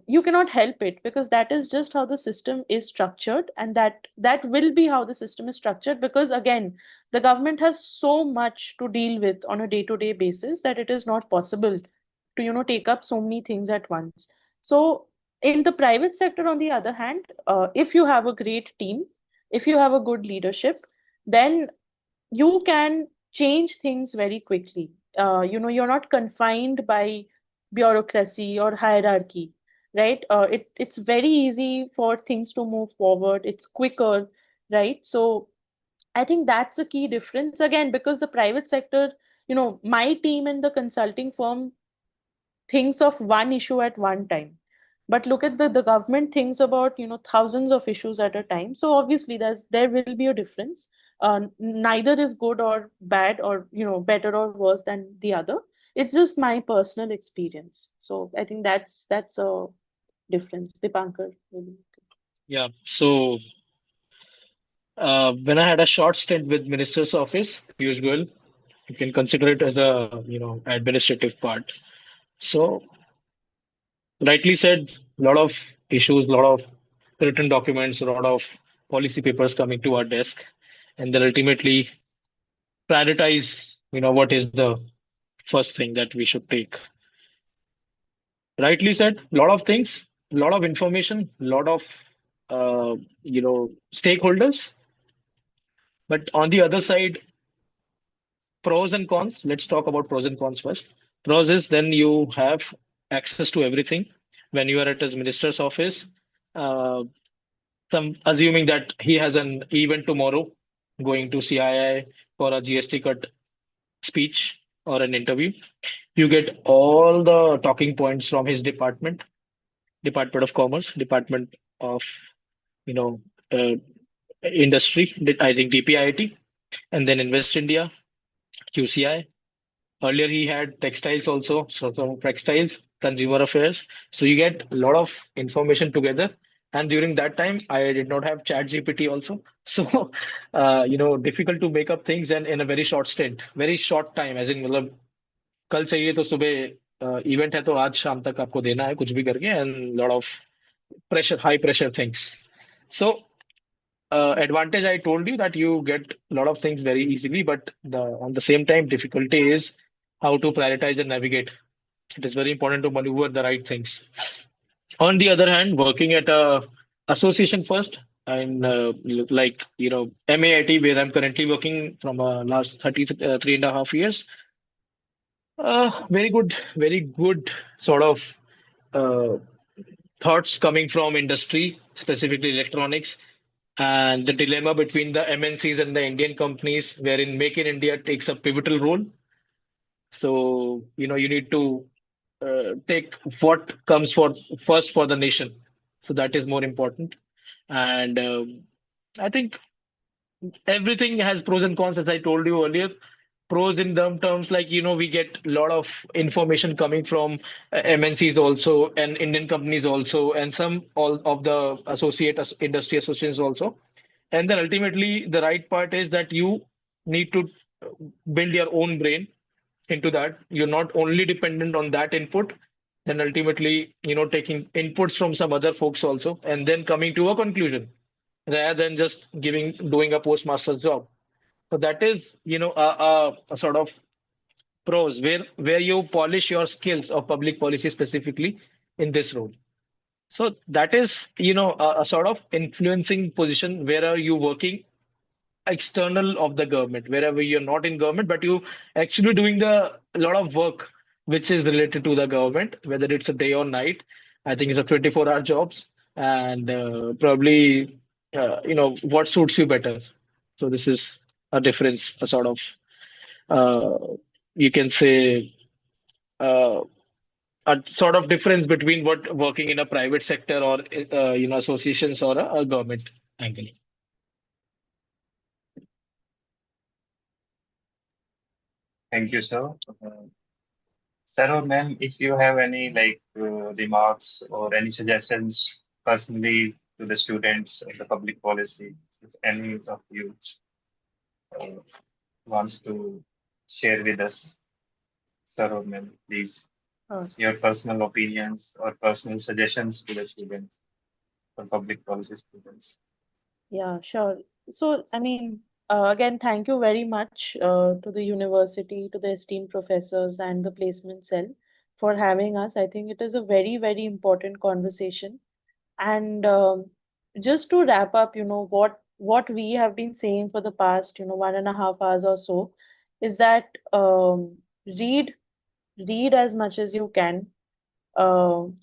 you cannot help it because that is just how the system is structured, and that will be how the system is structured, because again, the government has so much to deal with on a day-to-day basis that it is not possible to take up so many things at once. So in the private sector, on the other hand, if you have a great team, if you have a good leadership, then you can change things very quickly. You're not confined by bureaucracy or hierarchy, right? It's very easy for things to move forward. It's quicker, right? So I think that's a key difference again, because the private sector, my team in the consulting firm thinks of one issue at one time, but look at the government thinks about thousands of issues at a time. So obviously there will be a difference. Neither is good or bad, or better or worse than the other. It's just my personal experience. So I think that's a difference. Dipankar, maybe. Yeah. So when I had a short stint with minister's office, usual, you can consider it as a administrative part. So rightly said, a lot of issues, a lot of written documents, a lot of policy papers coming to our desk, and then ultimately prioritize, what is the first thing that we should take. Rightly said, a lot of things, a lot of information, a lot of stakeholders. But on the other side, pros and cons. Let's talk about pros and cons first. Pros is then you have access to everything when you are at his minister's office. Uh, some assuming that he has an event tomorrow, going to CII for a GST cut speech or an interview. You get all the talking points from his department, Department of Commerce, Department of you know uh, Industry, I think DPIIT, and then Invest India, QCI. Earlier he had textiles also, so some textiles, consumer affairs. So you get a lot of information together. And during that time, I did not have Chat GPT also. So, difficult to make up things and in a very short stint, very short time, as in मतलब कल चाहिए तो सुबह event है तो आज शाम तक आपको देना है कुछ भी करके and lot of pressure, high pressure things. So advantage I told you that you get a lot of things very easily, but on the same time, difficulty is how to prioritize and navigate. It is very important to maneuver the right things. On the other hand, working at a association first, and like MAIT, where I'm currently working from last 3.5 years. Very good sort of uh, thoughts coming from industry, specifically electronics, and the dilemma between the MNCs and the Indian companies, wherein Make in India takes a pivotal role. So, you need to take what comes first for the nation. So that is more important. And I think everything has pros and cons, as I told you earlier. Pros in terms like, we get a lot of information coming from MNCs also and Indian companies also, and some all of the industry associations also. And then ultimately, the right part is that you need to build your own brain into that. You're not only dependent on that input, then ultimately, taking inputs from some other folks also, and then coming to a conclusion rather than just doing a postmaster's job. So that is, a sort of pros where you polish your skills of public policy specifically in this role. So that is, a sort of influencing position where are you working external of the government, wherever you're not in government, but you actually doing a lot of work which is related to the government, whether it's a day or night. I think it's a 24-hour jobs, and probably what suits you better. So this is a difference, a sort of you can say uh, a sort of difference between what working in a private sector or associations or a government angle. Thank you, sir. Sir or ma'am, if you have any remarks or any suggestions personally to the students of the public policy, if any of you wants to share with us, sir or ma'am, please. your personal opinions or personal suggestions to the students, for public policy students. Yeah, sure. So, I mean, again, thank you very much to the university, to the esteemed professors and the placement cell for having us. I think it is a very, very important conversation. And just to wrap up, what we have been saying for the past, 1.5 hours or so, is that read read as much as you can.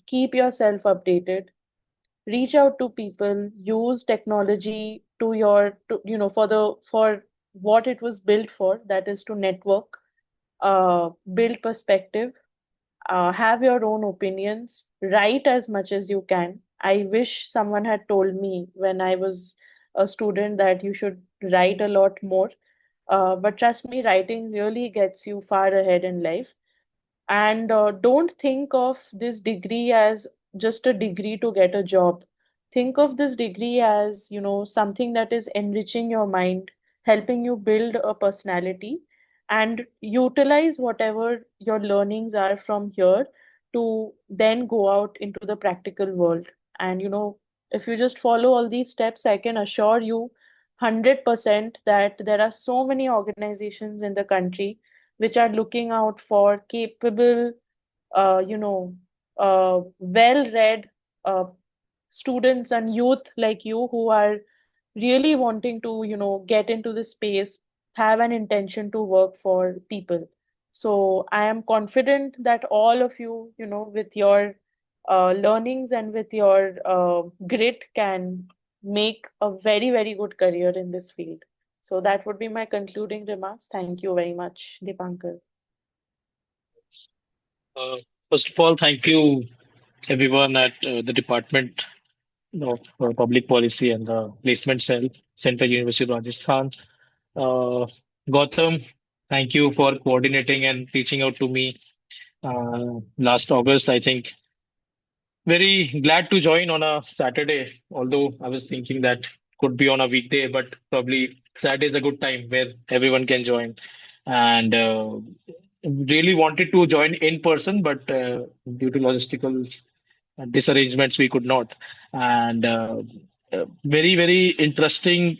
Keep yourself updated, reach out to people, use technology to for what it was built for, that is to network, build perspective, have your own opinions, write as much as you can. I wish someone had told me when I was a student that you should write a lot more. But trust me, writing really gets you far ahead in life. And don't think of this degree as just a degree to get a job. Think of this degree as, something that is enriching your mind, helping you build a personality, and utilize whatever your learnings are from here to then go out into the practical world. And, if you just follow all these steps, I can assure you 100% that there are so many organizations in the country which are looking out for capable, uh, you know, well-read uh, students and youth like you who are really wanting to, get into this space, have an intention to work for people. So I am confident that all of you, with your learnings and with your grit, can make a very, very good career in this field. So that would be my concluding remarks. Thank you very much, Dipankar. Uh, First of all, thank you everyone at the Department of Public Policy and the Placement Cell, Central University of Rajasthan. Uh, Gautam, thank you for coordinating and reaching out to me last August. I think very glad to join on a Saturday, although I was thinking that could be on a weekday, but probably Saturday is a good time where everyone can join. And really wanted to join in person, but due to logistical disarrangements, we could not. And very, very interesting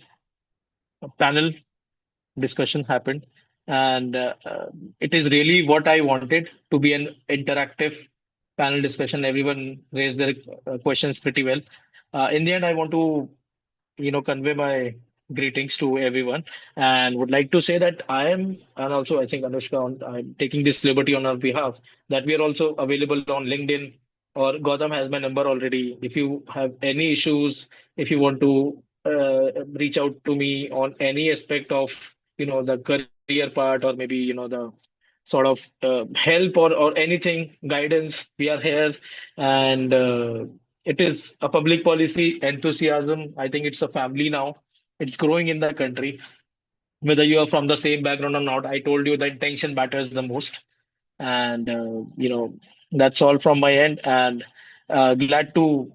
panel discussion happened. And it is really what I wanted to be an interactive panel discussion. Everyone raised their questions pretty well. In the end, I want to convey my greetings to everyone and would like to say that I am, and also I think Anushka, I'm taking this liberty on our behalf, that we are also available on LinkedIn, or Gautam has my number already. If you have any issues, if you want to reach out to me on any aspect of the career part, or maybe the sort of help, or anything, guidance, we are here. And it is a public policy enthusiasm. I think it's a family now. It's growing in the country. Whether you are from the same background or not, I told you the intention matters the most. And that's all from my end. And glad to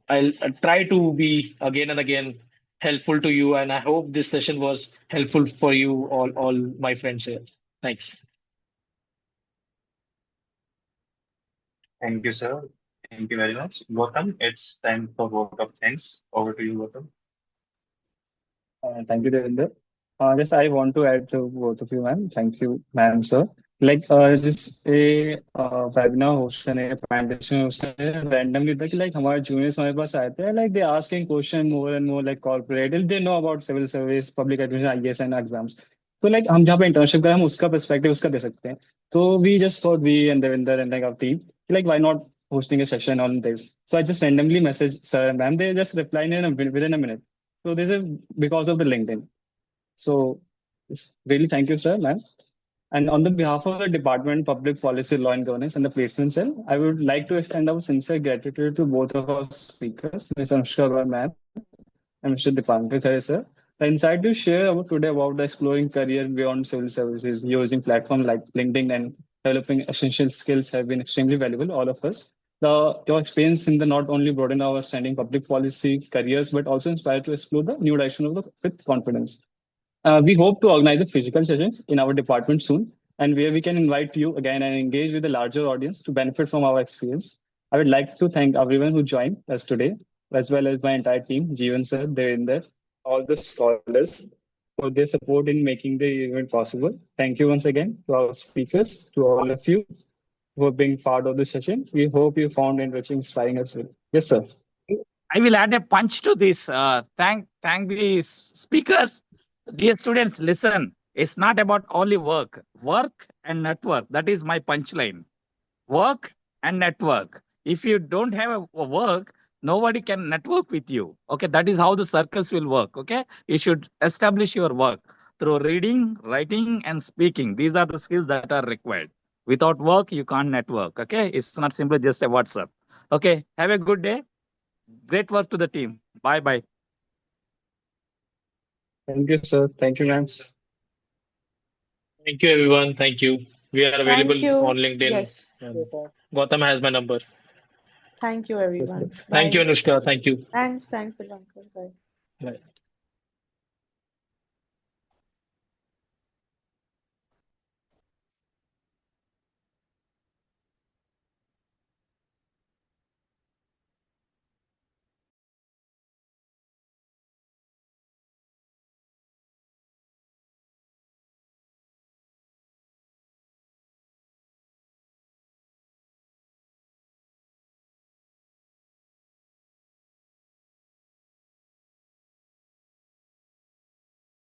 I'll try to be again and again helpful to you. And I hope this session was helpful for you all my friends here. Thanks. Thank you, sir. Thank you very much. Gautam, it's time for vote of thanks. Over to you, Gautam. Thank you, Devinder. Just I want to add to both of you, ma'am. Thank you, ma'am, sir. Like just a webinar host करने presentation host करने randomly था कि like हमारे juniors हमारे पास आए थे, like they asking question more and more like corporate, they know about civil service, public administration, IAS and exams. So like हम जहाँ पे internship करें हम उसका perspective उसका दे सकते हैं. So we just thought, we and Devinder and like our team, like why not hosting a session on this? So I just randomly messaged sir and ma'am. They just replied within a minute. So this is because of the LinkedIn. So really thank you, sir, ma'am. And on the behalf of the Department of Public Policy, Law and Governance and the Placement Cell, I would like to extend our sincere gratitude to both of our speakers, Ms. Anushka Roy, ma'am, and Mr. Dipankar Khare, sir. The insight to share about today about the exploring career beyond civil services using platforms like LinkedIn and developing essential skills have been extremely valuable, all of us. Your experience in the not only broaden our standing public policy careers, but also inspire to explore the new direction of the with confidence. We hope to organize a physical session in our department soon. and where we can invite you again and engage with a larger audience to benefit from our experience. I would like to thank everyone who joined us today, as well as my entire team, Jeevan sir, Devinder, all the scholars, for their support in making the event possible. Thank you once again to our speakers, to all of you who have been part of the session. We hope you found enriching, inspiring as well. Yes, sir. I will add a punch to this. Thank the speakers. Dear students, listen. It's not about only work. Work and network. That is my punchline. Work and network. If you don't have a work, nobody can network with you. Okay, that is how the circles will work. Okay, you should establish your work through reading, writing, and speaking. These are the skills that are required. Without work, you can't network. Okay, it's not simply just a WhatsApp. Okay, have a good day. Great work to the team. Bye bye. Thank you, sir. Thank you, ma'am. Thank you, everyone. Thank you. We are Thank available you. on LinkedIn. Yes. And Gautam has my number. Thank you, Yes, everyone. sir. Thank you, Bye. Anushka. Thank you. Thanks, Dipankar. Bye. Bye.